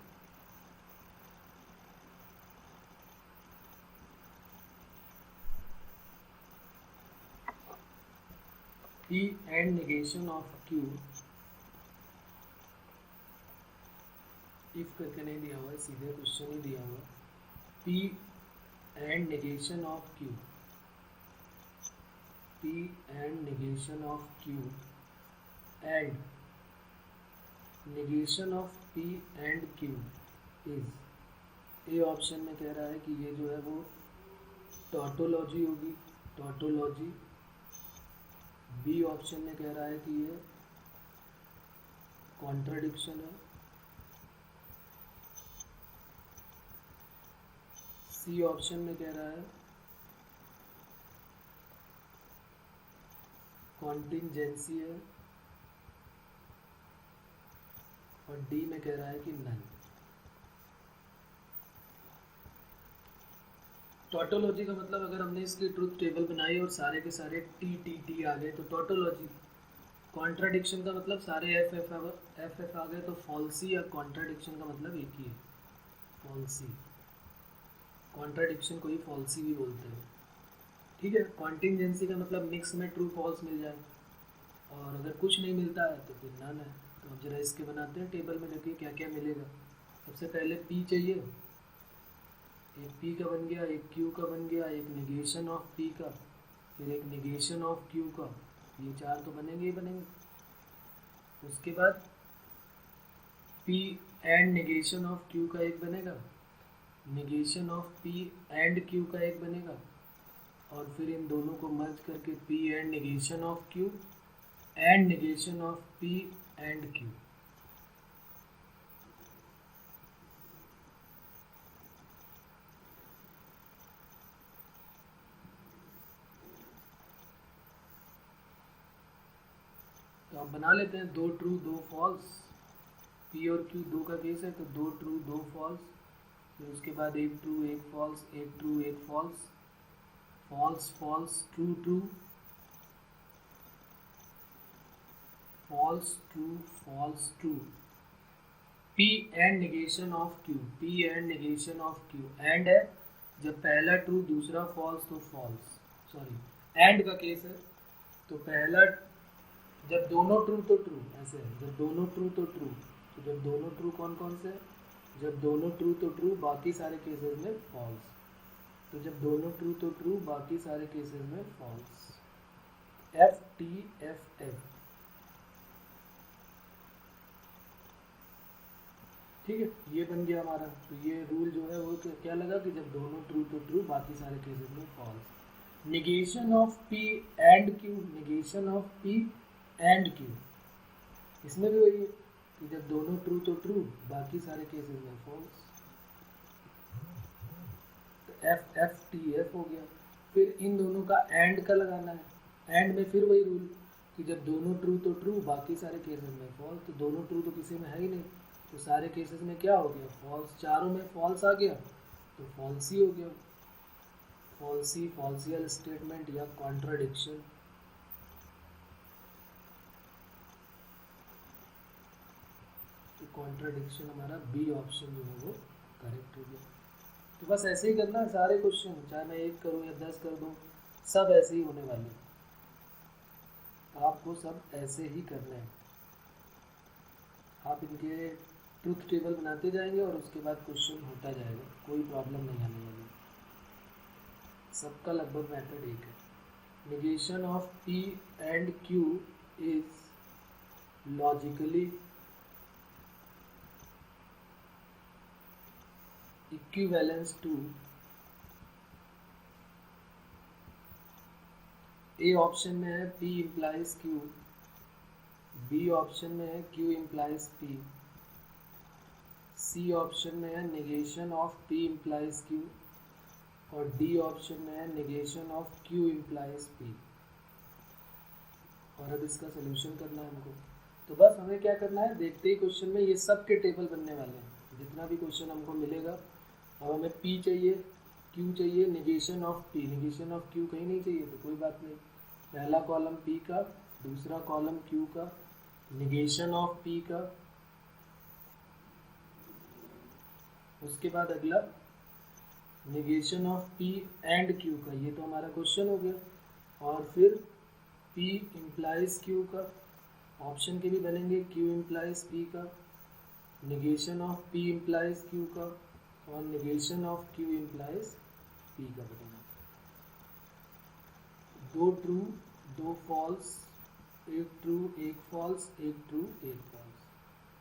P and negation of Q, if करके नहीं दिया हुआ है, सीधे क्वेश्चन ही दिया हुआ है। P and negation of Q, P and negation of Q and negation of P and Q is, A option में कह रहा है कि ये जो है वो टॉटोलॉजी होगी, टॉटोलॉजी। बी ऑप्शन में कह रहा है कि ये कॉन्ट्राडिक्शन है। सी ऑप्शन में कह रहा है कॉन्टिंजेंसी है, और डी में कह रहा है कि नन। टॉटोलॉजी का मतलब अगर हमने इसकी ट्रुथ टेबल बनाई और सारे के सारे टी टी टी आ गए तो टॉटोलॉजी। कॉन्ट्राडिक्शन का मतलब सारे एफ एफ आ गए तो फॉल्सी, या कॉन्ट्राडिक्शन का मतलब एक ही है, फॉल्सी। कॉन्ट्राडिक्शन को ही फॉल्सी भी बोलते हैं, ठीक है। कॉन्टिंजेंसी का मतलब मिक्स में ट्रू फॉल्स मिल जाए, और अगर कुछ नहीं मिलता है तो फिर नन है। तो अब जरा इसके बनाते हैं टेबल में, देखिए क्या क्या मिलेगा। सबसे पहले पी चाहिए, एक पी का बन गया, एक क्यू का बन गया, एक निगेशन ऑफ पी का, फिर एक निगेशन ऑफ क्यू का, ये चार तो बनेंगे ही बनेंगे। उसके बाद P and negation of Q का एक बनेगा, negation of P and Q का एक बनेगा, और फिर इन दोनों को मर्ज करके P and negation of Q and negation of P and Q. अब बना लेते हैं, 2 ट्रू 2 फॉल्स। पी और क्यू दो का केस है तो 2 ट्रू 2 फॉल्स, फिर उसके बाद 1 true 1 false, 1 true 1 false, false false true true, false true false true. P and negation of Q, P and negation of Q, and है जब पहला ट्रू दूसरा फॉल्स तो फॉल्स, सॉरी एंड का केस है तो पहला जब दोनों ट्रू तो ट्रू, ऐसे है जब दोनों ट्रू तो ट्रू, तो जब दोनों ट्रू कौन कौन से, जब दोनों ट्रू तो ट्रू बाकी सारे केसेस में फॉल्स, तो जब दोनों ट्रू तो ट्रू बाकी सारे केसेस में false. F T F F, ठीक है, ये बन गया हमारा। तो ये रूल जो है वो क्या लगा कि जब दोनों ट्रू तो ट्रू बाकी सारे केसेस में false. Negation of P and Q, negation of P and Q, इसमें भी वही है कि जब दोनों ट्रू तो ट्रू बाकी सारे केसेस में फॉल्स। तो एफ एफ टी एफ हो गया। फिर इन दोनों का एंड का लगाना है, एंड में फिर वही रूल कि जब दोनों ट्रू तो ट्रू बाकी सारे केसेस में फॉल्स, तो दोनों ट्रू तो किसी में है ही नहीं तो सारे केसेस में क्या हो गया फॉल्स, चारों में फॉल्स आ गया तो फॉल्स ही हो गया। फॉल्सी, फॉल्सियल स्टेटमेंट या कॉन्ट्राडिक्शन। तो कॉन्ट्राडिक्शन हमारा बी ऑप्शन जो है वो करेक्ट हो गया। तो बस ऐसे ही करना है सारे क्वेश्चन, चाहे मैं 1 करूँ या 10 कर दूँ, सब ऐसे ही होने वाले हैं, आपको सब ऐसे ही करना है। आप इनके ट्रुथ टेबल बनाते जाएंगे और उसके बाद क्वेश्चन होता जाएगा, कोई प्रॉब्लम नहीं आने वाली, सबका लगभग मेथड एक है। Negation of P and Q is logically equivalence to, A option में है P implies Q, B option में है Q implies P, C option में है negation of P implies Q, और डी ऑप्शन में है negation of Q implies P। और अब इसका सोल्यूशन करना है हमको। तो बस हमें क्या करना है, देखते ही क्वेश्चन में ये सब के टेबल बनने वाले हैं, जितना भी क्वेश्चन हमको मिलेगा। अब हमें P चाहिए, Q चाहिए, negation of P, negation of Q कहीं नहीं चाहिए तो कोई बात नहीं, पहला कॉलम P का, दूसरा कॉलम Q का, निगेशन ऑफ P का, उसके बाद अगला negation of P and Q का, ये तो हमारा क्वेश्चन हो गया। और फिर P इम्प्लाइज Q का, ऑप्शन के भी बनेंगे, Q इम्प्लाइज P का, negation of P implies Q का, और negation of Q implies P का बनेगा। 2 true 2 false, 1 true 1 false, 1 true 1 false.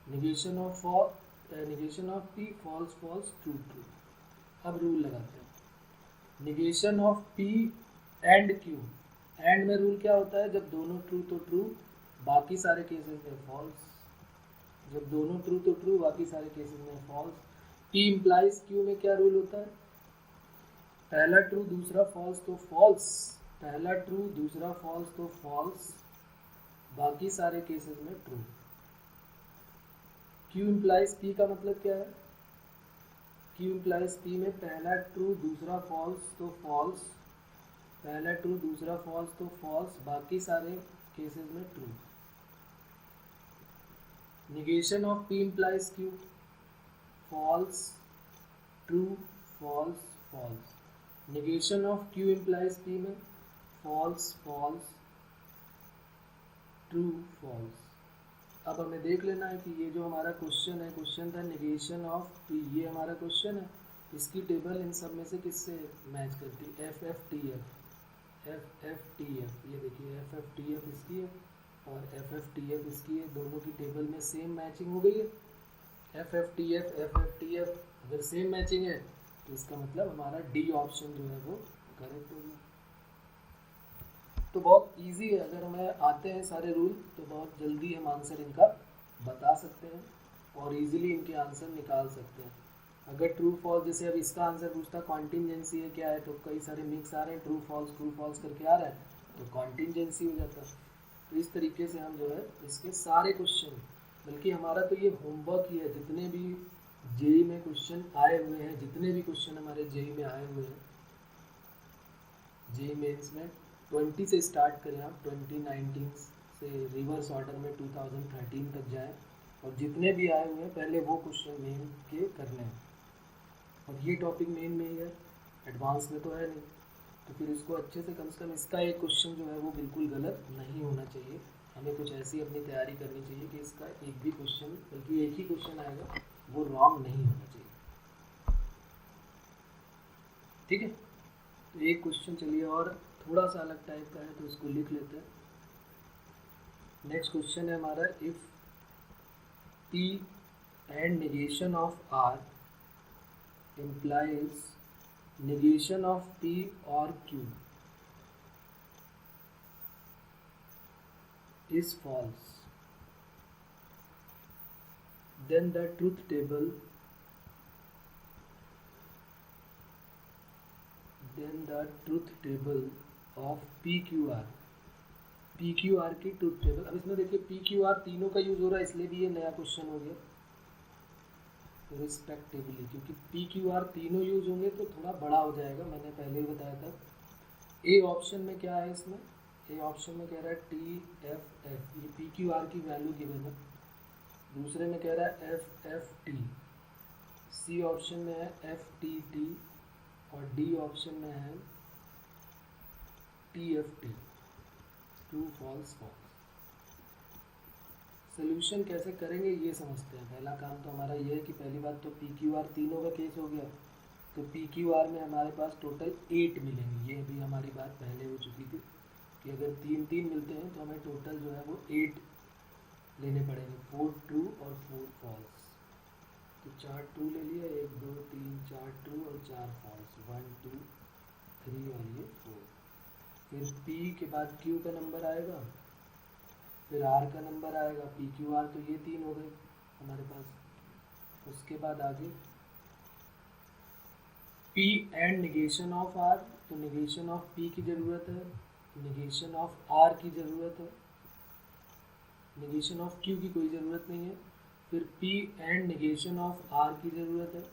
Negation of P false false true true. अब रूल लगाते हैं, negation of P and Q, and में rule क्या होता है, जब दोनों ट्रू तो ट्रू बाकी सारे केसेस में फॉल्स, जब दोनों ट्रू तो ट्रू बाकी सारे केसेस में फॉल्स। P इम्प्लाइज Q में क्या रूल होता है, पहला ट्रू दूसरा फॉल्स तो फॉल्स, पहला ट्रू दूसरा फॉल्स तो फॉल्स, बाकी सारे केसेस में ट्रू। Q इम्प्लाइज P का मतलब क्या है, Q इम्प्लाइज P में पहला ट्रू दूसरा फॉल्स तो फॉल्स, पहला ट्रू दूसरा फॉल्स तो फॉल्स, बाकी सारे केसेस में true. Negation of P implies Q, false true false false. Negation of Q implies P में फॉल्स फॉल्स ट्रू फॉल्स। अब हमें देख लेना है कि ये जो हमारा क्वेश्चन है, क्वेश्चन था निगेशन ऑफ P, ये हमारा क्वेश्चन है, इसकी टेबल इन सब में से किससे मैच करती है, एफ एफ टी एफ, ये देखिए एफ एफ टी एफ इसकी है और एफ एफ टी एफ इसकी है, दोनों की टेबल में सेम मैचिंग हो गई है। एफ एफ टी एफ अगर सेम मैचिंग है तो इसका मतलब हमारा डी ऑप्शन जो है वो करेक्ट होगा। तो बहुत इजी है, अगर हमें आते हैं सारे रूल तो बहुत जल्दी हम आंसर इनका बता सकते हैं और इजीली इनके आंसर निकाल सकते हैं। अगर ट्रू फॉल्स, जैसे अब इसका आंसर पूछता कॉन्टिंजेंसी है क्या है, तो कई सारे मिक्स आ रहे हैं, ट्रू फॉल्स करके आ रहा है तो कॉन्टिंजेंसी हो जाता है। तो इस तरीके से हम जो है इसके सारे क्वेश्चन, बल्कि हमारा तो ये होमवर्क ही है, जितने भी जेई में क्वेश्चन आए हुए हैं, जितने भी क्वेश्चन हमारे जेई में आए हुए हैं, जेई मेंस में 20 से स्टार्ट करें आप, 2019 से रिवर्स ऑर्डर में 2013 तक जाएं, और जितने भी आए हुए हैं पहले वो क्वेश्चन मेन के करने हैं। और ये टॉपिक मेन में ही है, एडवांस में तो है नहीं, तो फिर इसको अच्छे से कम इसका एक क्वेश्चन जो है वो बिल्कुल गलत नहीं होना चाहिए। हमें कुछ ऐसी अपनी तैयारी करनी चाहिए कि इसका एक भी क्वेश्चन, बल्कि एक ही क्वेश्चन आएगा वो रॉन्ग नहीं होना चाहिए। ठीक है, तो एक क्वेश्चन चलिए और थोड़ा सा अलग टाइप का है तो इसको लिख लेते हैं। नेक्स्ट क्वेश्चन है हमारा, if P and negation of R implies negation of P or Q is false, then the truth table of PQR की ट्रूथ टेबल। अब इसमें देखिए PQR तीनों का यूज हो रहा है, इसलिए भी ये नया क्वेश्चन हो गया रिस्पेक्टिवली, क्योंकि PQR तीनों यूज होंगे तो थोड़ा बड़ा हो जाएगा, मैंने पहले ही बताया था। ए ऑप्शन में क्या है, इसमें ए ऑप्शन में कह रहा है TFF, ये PQR की वैल्यू गिवन है। दूसरे में कह रहा है FFT, सी ऑप्शन में है FTT, और डी ऑप्शन में है TFT, true false false. Solution कैसे करेंगे ये समझते हैं। पहला काम तो हमारा ये है कि पहली बात तो PQR तीनों का केस हो गया, तो PQR में हमारे पास टोटल 8 मिलेंगे। ये भी हमारी बात पहले हो चुकी थी कि अगर 3-3 मिलते हैं तो हमें टोटल जो है वो 8 लेने पड़ेंगे, 4 ट्रू और 4 फॉल्स। तो 4 ट्रू ले लिया, 1 2 3 4 ट्रू और 4 फॉल्स, 1 2 3 और ये 4। फिर P के बाद Q का नंबर आएगा, फिर R का नंबर आएगा, PQR तो ये 3 हो गए हमारे पास। उसके बाद आगे P and negation of R, तो निगेशन ऑफ P की ज़रूरत है, निगेशन ऑफ R की ज़रूरत है, निगेशन ऑफ Q की कोई ज़रूरत नहीं है। फिर P and negation of R की ज़रूरत है,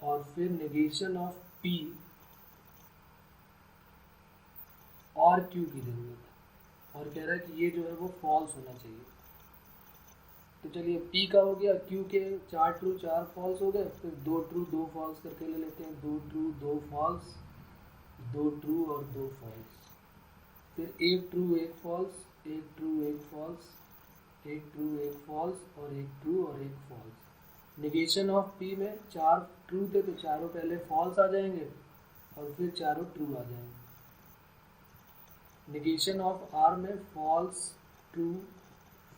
और फिर निगेशन ऑफ P और Q की ज़रूरत है, और कह रहा है कि ये जो है वो फॉल्स होना चाहिए। तो चलिए P का हो गया, Q के 4 ट्रू 4 फॉल्स हो गए, फिर 2 ट्रू 2 फॉल्स करके ले लेते हैं, 2 ट्रू 2 फॉल्स, 2 ट्रू और 2 फॉल्स, फिर 1 true 1 false, 1 true 1 false, 1 true 1 false और 1 ट्रू और 1 फॉल्स। निगेशन ऑफ P में 4 ट्रू थे तो चारों पहले फॉल्स आ जाएंगे और फिर चारों ट्रू आ जाएंगे। निगेशन ऑफ R में false true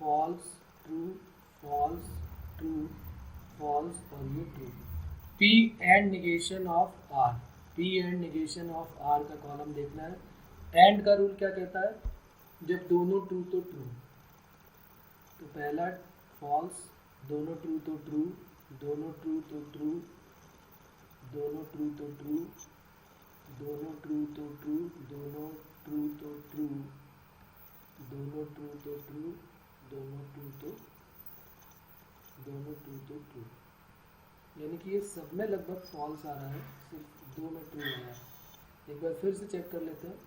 false true false true false और ये true. P and negation of R, P and negation of R का कॉलम देखना है। एंड का रूल क्या कहता है, जब दोनों ट्रू तो ट्रू, तो पहला फॉल्स, दोनों ट्रू तो ट्रू, दोनों ट्रू तो ट्रू, दोनों ट्रू तो ट्रू, दोनों ट्रू तो ट्रू, दोनों ट्रू तो ट्रू, दोनों ट्रू तो ट्रू, दोनों ट्रू तो ट्रू, यानी कि ये सब में लगभग फॉल्स आ रहा है, सिर्फ 2 में ट्रू आ रहा है। एक बार फिर से चेक कर लेते हैं।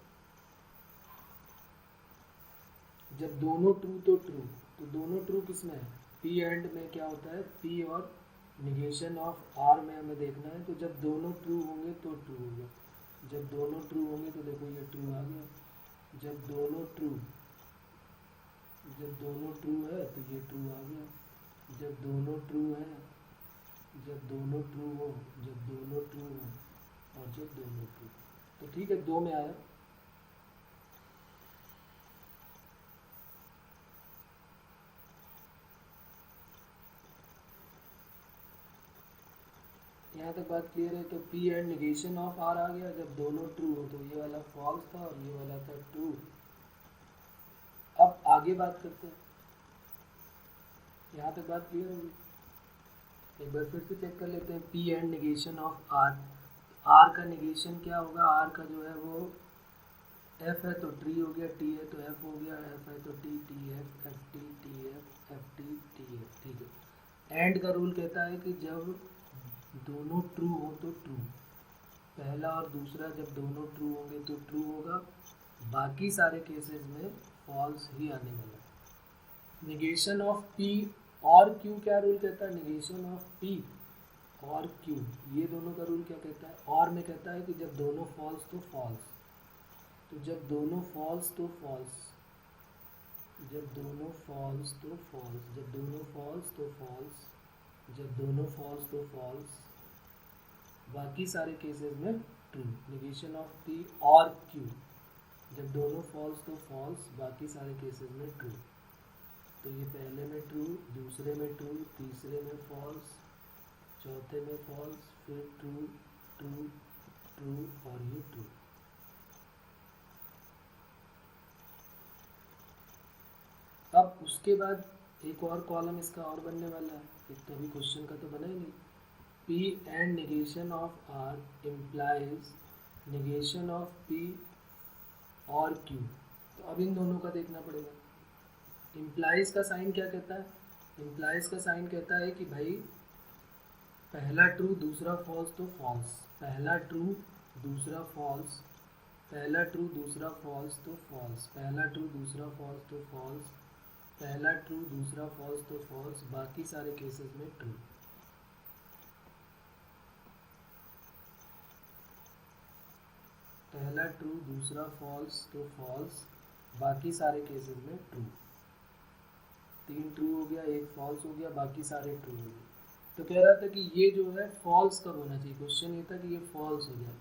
जब दोनों ट्रू तो ट्रू, तो दोनों ट्रू किस में है, P एंड में क्या होता है, P और निगेशन ऑफ R में हमें देखना है। तो जब दोनों ट्रू होंगे तो ट्रू होगा, जब दोनों ट्रू होंगे तो देखो ये ट्रू आ गया, जब दोनों ट्रू है तो ये ट्रू आ गया, जब दोनों ट्रू है, जब दोनों ट्रू हो, जब दोनों ट्रू हो और जब दोनों ट्रू, तो ठीक है 2 में आया। यहाँ तक बात क्लियर है। तो P and negation of R आ गया, जब दोनों ट्रू हो, तो ये वाला फॉल्स था और ये वाला था ट्रू। अब आगे बात करते हैं, यहाँ तक बात क्लियर होगी। एक बार फिर से चेक कर लेते हैं, P and negation of R, R का निगेशन क्या होगा, R का जो है वो एफ है तो ट्री हो गया, टी है तो एफ हो गया, एफ है तो T, T F, F T, T F, F T, T F. ठीक है। एंड का रूल कहता है कि जब दोनों ट्रू हो तो ट्रू, पहला और दूसरा जब दोनों ट्रू होंगे तो ट्रू होगा, बाकी सारे केसेस में फॉल्स ही आने वाला है। निगेशन ऑफ पी और क्यू क्या रूल कहता है? निगेशन ऑफ पी और क्यू, ये दोनों का रूल क्या कहता है? और में कहता है कि जब दोनों फॉल्स तो फॉल्स, तो जब दोनों फॉल्स तो फॉल्स, जब दोनों फॉल्स तो फॉल्स, जब दोनों फॉल्स तो फॉल्स, जब दोनों फॉल्स तो फॉल्स, बाकी सारे केसेस में ट्रू। निगेशन ऑफ पी और क्यू, जब दोनों फॉल्स तो फॉल्स, बाकी सारे केसेस में ट्रू। तो ये पहले में ट्रू, दूसरे में ट्रू, तीसरे में फॉल्स, चौथे में फॉल्स, फिर ट्रू, ट्रू, ट्रू और ये ट्रू। अब उसके बाद एक और कॉलम इसका और बनने वाला है, एक तो अभी क्वेश्चन का तो बना ही नहीं। P and negation of R implies negation of P और Q। तो अब इन दोनों का देखना पड़ेगा। इम्प्लाइज का साइन क्या कहता है? इम्प्लाइज का साइन कहता है कि भाई पहला ट्रू दूसरा फॉल्स तो फॉल्स, पहला ट्रू दूसरा फॉल्स, पहला ट्रू दूसरा फॉल्स तो फॉल्स, पहला ट्रू दूसरा फॉल्स तो फॉल्स, पहला ट्रू दूसरा फॉल्स तो फॉल्स, बाकी सारे केसेस में ट्रू। पहला ट्रू दूसरा फॉल्स तो फॉल्स, बाकी सारे केसेस में ट्रू। 3 ट्रू हो गया, 1 फॉल्स हो गया, बाकी सारे ट्रू हो गए। तो कह रहा था कि ये जो है फॉल्स कब होना चाहिए? क्वेश्चन ये था कि ये फॉल्स हो जाए।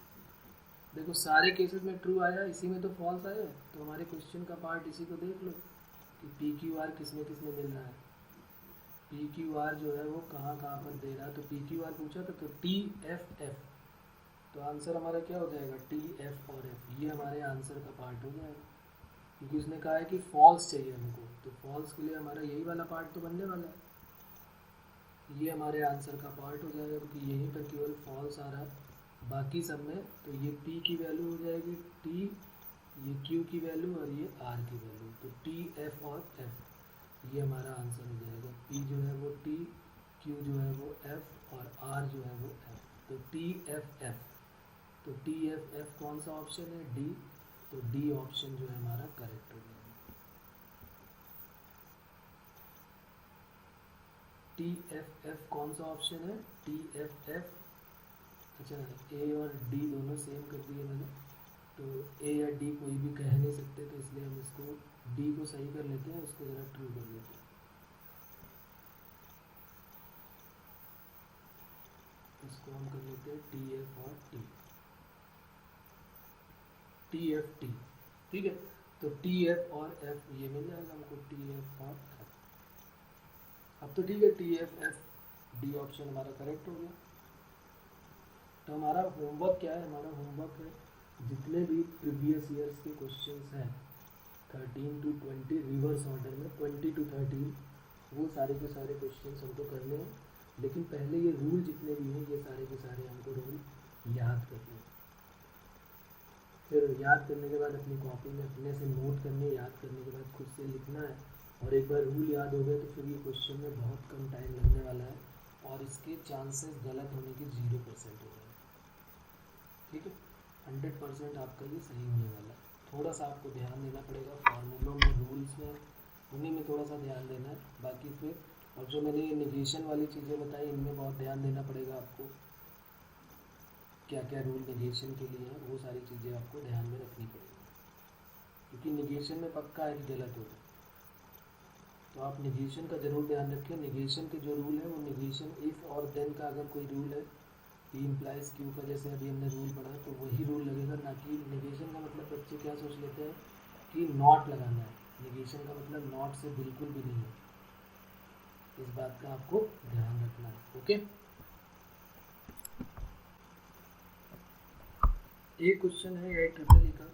देखो सारे केसेस में ट्रू आया, इसी में तो फॉल्स आया, तो हमारे क्वेश्चन का पार्ट इसी को देख लो कि पी क्यू आर किस में मिल रहा है। पी क्यू आर जो है वो कहाँ कहाँ पर दे रहा है। तो पी क्यू आर पूछा था तो टी एफ एफ, तो आंसर हमारा क्या हो जाएगा? टी एफ और एफ, ये हमारे आंसर का पार्ट हो जाएगा, क्योंकि उसने कहा है कि फॉल्स चाहिए हमको, तो फॉल्स के लिए हमारा यही वाला पार्ट तो बनने वाला है, ये हमारे आंसर का पार्ट हो जाएगा, क्योंकि यहीं पर केवल फॉल्स आ रहा है, बाकी सब में तो ये पी की वैल्यू हो जाएगी टी, ये क्यू की वैल्यू और ये आर की वैल्यू। तो टी एफ और एफ ये हमारा आंसर हो जाएगा। पी जो है वो टी, क्यू जो है वो एफ और आर जो है वो एफ। तो टी एफ एफ, तो टी एफ एफ कौन सा ऑप्शन है? डी। तो डी ऑप्शन जो है हमारा करेक्ट हो जाएगा। टी एफ एफ कौन सा ऑप्शन है? T F F. अच्छा, ए और डी दोनों सेम कर दिए मैंने, तो ए या डी कोई भी कह नहीं सकते, तो इसलिए हम इसको डी को सही कर लेते हैं, उसको ज़रा ट्रू कर लेते हैं। इसको हम कर लेते हैं टी एफ और टी, टी एफ टी। ठीक है, तो टी एफ और एफ ये मिल जाएगा हमको, टी एफ और एफ। अब तो ठीक है, T F F D option हमारा करेक्ट हो गया। तो हमारा होमवर्क क्या है? हमारा होमवर्क है जितने भी प्रीवियस ईयर्स के क्वेश्चंस हैं 13 to 20 रिवर्स ऑर्डर में, 20 to 13 वो सारे के सारे क्वेश्चंस हमको करने हैं। लेकिन पहले ये रूल जितने भी हैं ये सारे के सारे हमको रूल याद करने हैं। फिर याद करने के बाद अपनी कॉपी में अपने से नोट करने, याद करने के बाद खुद से लिखना है, और एक बार रूल याद हो गए तो फिर ये क्वेश्चन में बहुत कम टाइम लगने वाला है और इसके चांसेस गलत होने के 0% हो गए। ठीक है, 100% आपका ये सही होने वाला है। थोड़ा सा आपको ध्यान देना पड़ेगा फार्मूलों में, रूल्स में, उन्हीं में थोड़ा सा ध्यान देना है। बाकी फिर और जो मैंने ये निगेशन वाली चीज़ें बताई इनमें बहुत ध्यान देना पड़ेगा आपको, क्या क्या रूल निगेशन के लिए हैं वो सारी चीज़ें आपको ध्यान में रखनी पड़ेगी, क्योंकि निगेशन में पक्का है कि गलत होगा। तो आप निगेशन का ज़रूर ध्यान रखें। निगेशन के जो रूल है वो निगेशन इफ़ और देन का अगर कोई रूल है, पी इम्प्लाइज क्यू का जैसे अभी हमने रूल पढ़ा तो वही रूल लगेगा, ना कि निगेशन का मतलब बच्चे क्या सोच लेते हैं कि नॉट लगाना है। निगेशन का मतलब नॉट से बिल्कुल भी नहीं है, इस बात का आपको ध्यान रखना है। ओके, एक क्वेश्चन है IEEE का,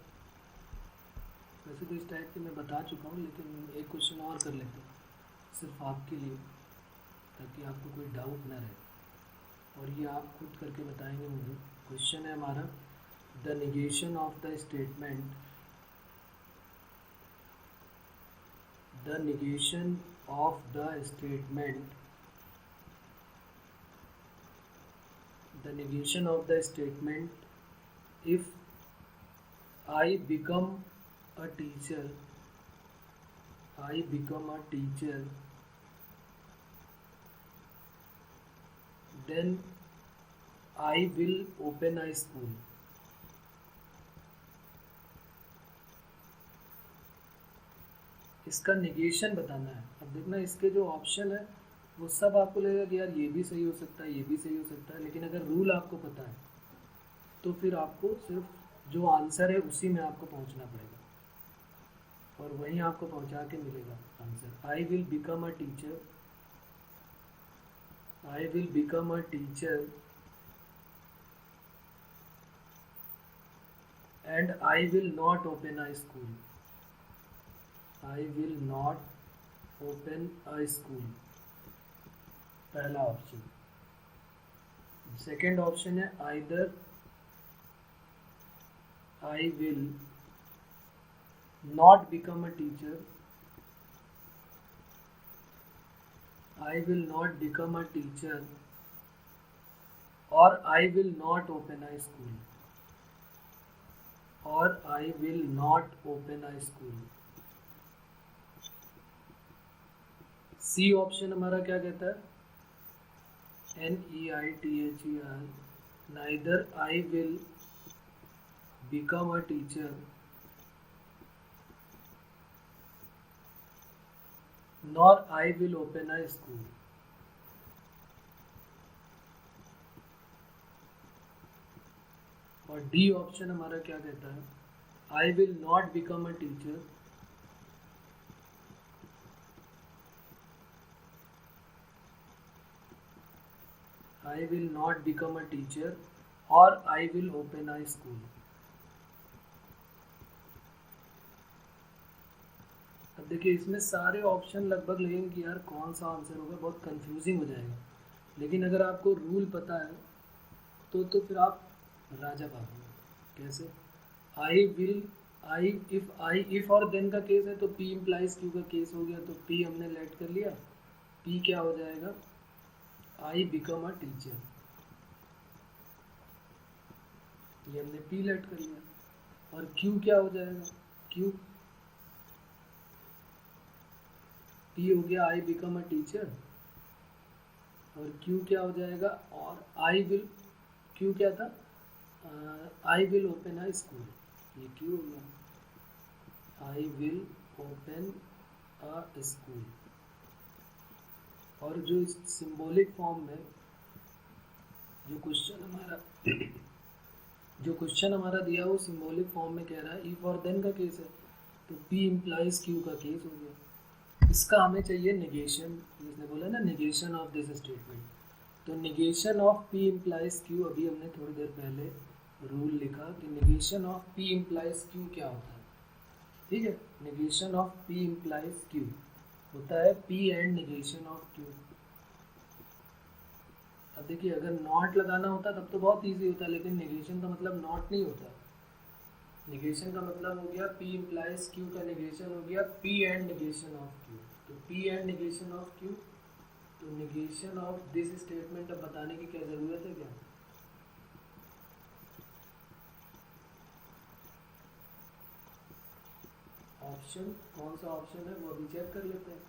वैसे तो इस टाइप के मैं बता चुका हूँ, लेकिन एक क्वेश्चन और कर लेते हैं सिर्फ आपके लिए, ताकि आपको कोई डाउट ना रहे, और ये आप खुद करके बताएंगे मुझे। क्वेश्चन है हमारा, the negation of the statement the negation of the statement, if I become a teacher, then I will open a school. इसका निगेशन बताना है। अब देखना इसके जो ऑप्शन है वो सब आपको लगेगा कि यार ये भी सही हो सकता है, ये भी सही हो सकता है, लेकिन अगर रूल आपको पता है तो फिर आपको सिर्फ जो आंसर है उसी में आपको पहुंचना पड़ेगा और वहीं आपको पहुंचा के मिलेगा answer. I will become a teacher, and I will not open a school. पहला ऑप्शन। सेकेंड ऑप्शन है either I will not become a teacher, और I will not open a school. C option हमारा क्या कहता है? NEITHER, neither I will become a teacher nor I will open a school. और D option हमारा क्या कहता है? I will not become a teacher, और I will open a school. अब देखिए इसमें सारे ऑप्शन लगभग लगेंगे कि यार कौन सा आंसर होगा, बहुत कंफ्यूजिंग हो जाएगा। लेकिन अगर आपको रूल पता है तो फिर आप राजा पाओगे। कैसे? इफ और देन का केस है तो P इम्प्लाइज Q का केस हो गया, तो P हमने लेट कर लिया। P क्या हो जाएगा? आई बिकम अ टीचर, ये हमने P लेट कर लिया। और Q क्या हो जाएगा? P हो गया आई बिकम अ टीचर, और Q क्या हो जाएगा? और Q क्या था? आई विल ओपन अ स्कूल, ये Q हो गया। आई विल ओपन अ स्कूल। और जो सिंबॉलिक फॉर्म में जो क्वेश्चन हमारा दिया वो सिंबॉलिक फॉर्म में कह रहा है इफ और देन का केस है, तो P इम्प्लाइज Q का केस हो गया। इसका हमें चाहिए निगेशन, जिसने बोला ना निगेशन ऑफ दिस स्टेटमेंट। तो negation of P implies Q, अभी हमने थोड़ी देर पहले रूल लिखा कि negation of P implies Q क्या होता है। ठीक है, negation of P implies Q होता है P and negation of Q। अब देखिए अगर नॉट लगाना होता तब तो बहुत इजी होता, लेकिन निगेशन का मतलब नॉट नहीं होता। निगेशन का मतलब हो गया P इम्प्लाइज Q का निगेशन हो गया P and negation of Q। तो P and negation of Q, तो निगेशन ऑफ दिस स्टेटमेंट अब बताने की क्या ज़रूरत है क्या? ऑप्शन कौन सा ऑप्शन है वो अभी चेक कर लेते हैं।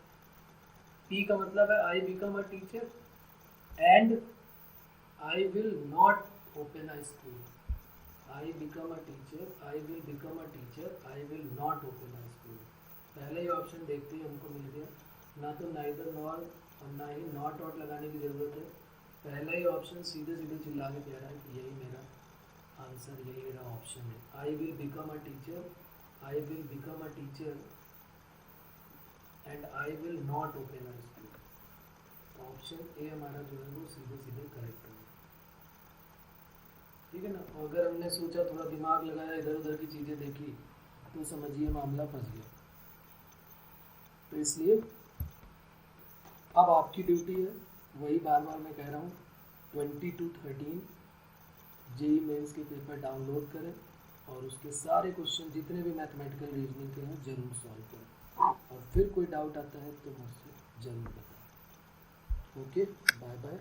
P का मतलब है I become a teacher and I will not open a school. I become a teacher, I will become a teacher, I will not open a school. पहले ही ऑप्शन देखते ही हमको मिल गया, ना तो नाइदर नॉर और ना ही नॉट आउट लगाने की ज़रूरत है। पहला ही ऑप्शन सीधे सीधे चिल्ला के कह रहा है कि यही मेरा आंसर, यही मेरा ऑप्शन है। I will become a teacher, I will become a teacher and I will not open a school. Option A हमारा जो है वो सीधे सीधे करेक्ट है। ठीक है ना। अगर हमने सोचा थोड़ा दिमाग लगाया, इधर उधर की चीज़ें देखी, तो समझिए मामला फंस गया। तो इसलिए अब आपकी ड्यूटी है, वही बार बार मैं कह रहा हूँ, 20-13 जेई मेंस के पेपर डाउनलोड करें और उसके सारे क्वेश्चन जितने भी मैथमेटिकल रीजनिंग के हैं ज़रूर सॉल्व करें। और फिर कोई डाउट आता है तो मुझसे ज़रूर बताओ। Okay, bye bye.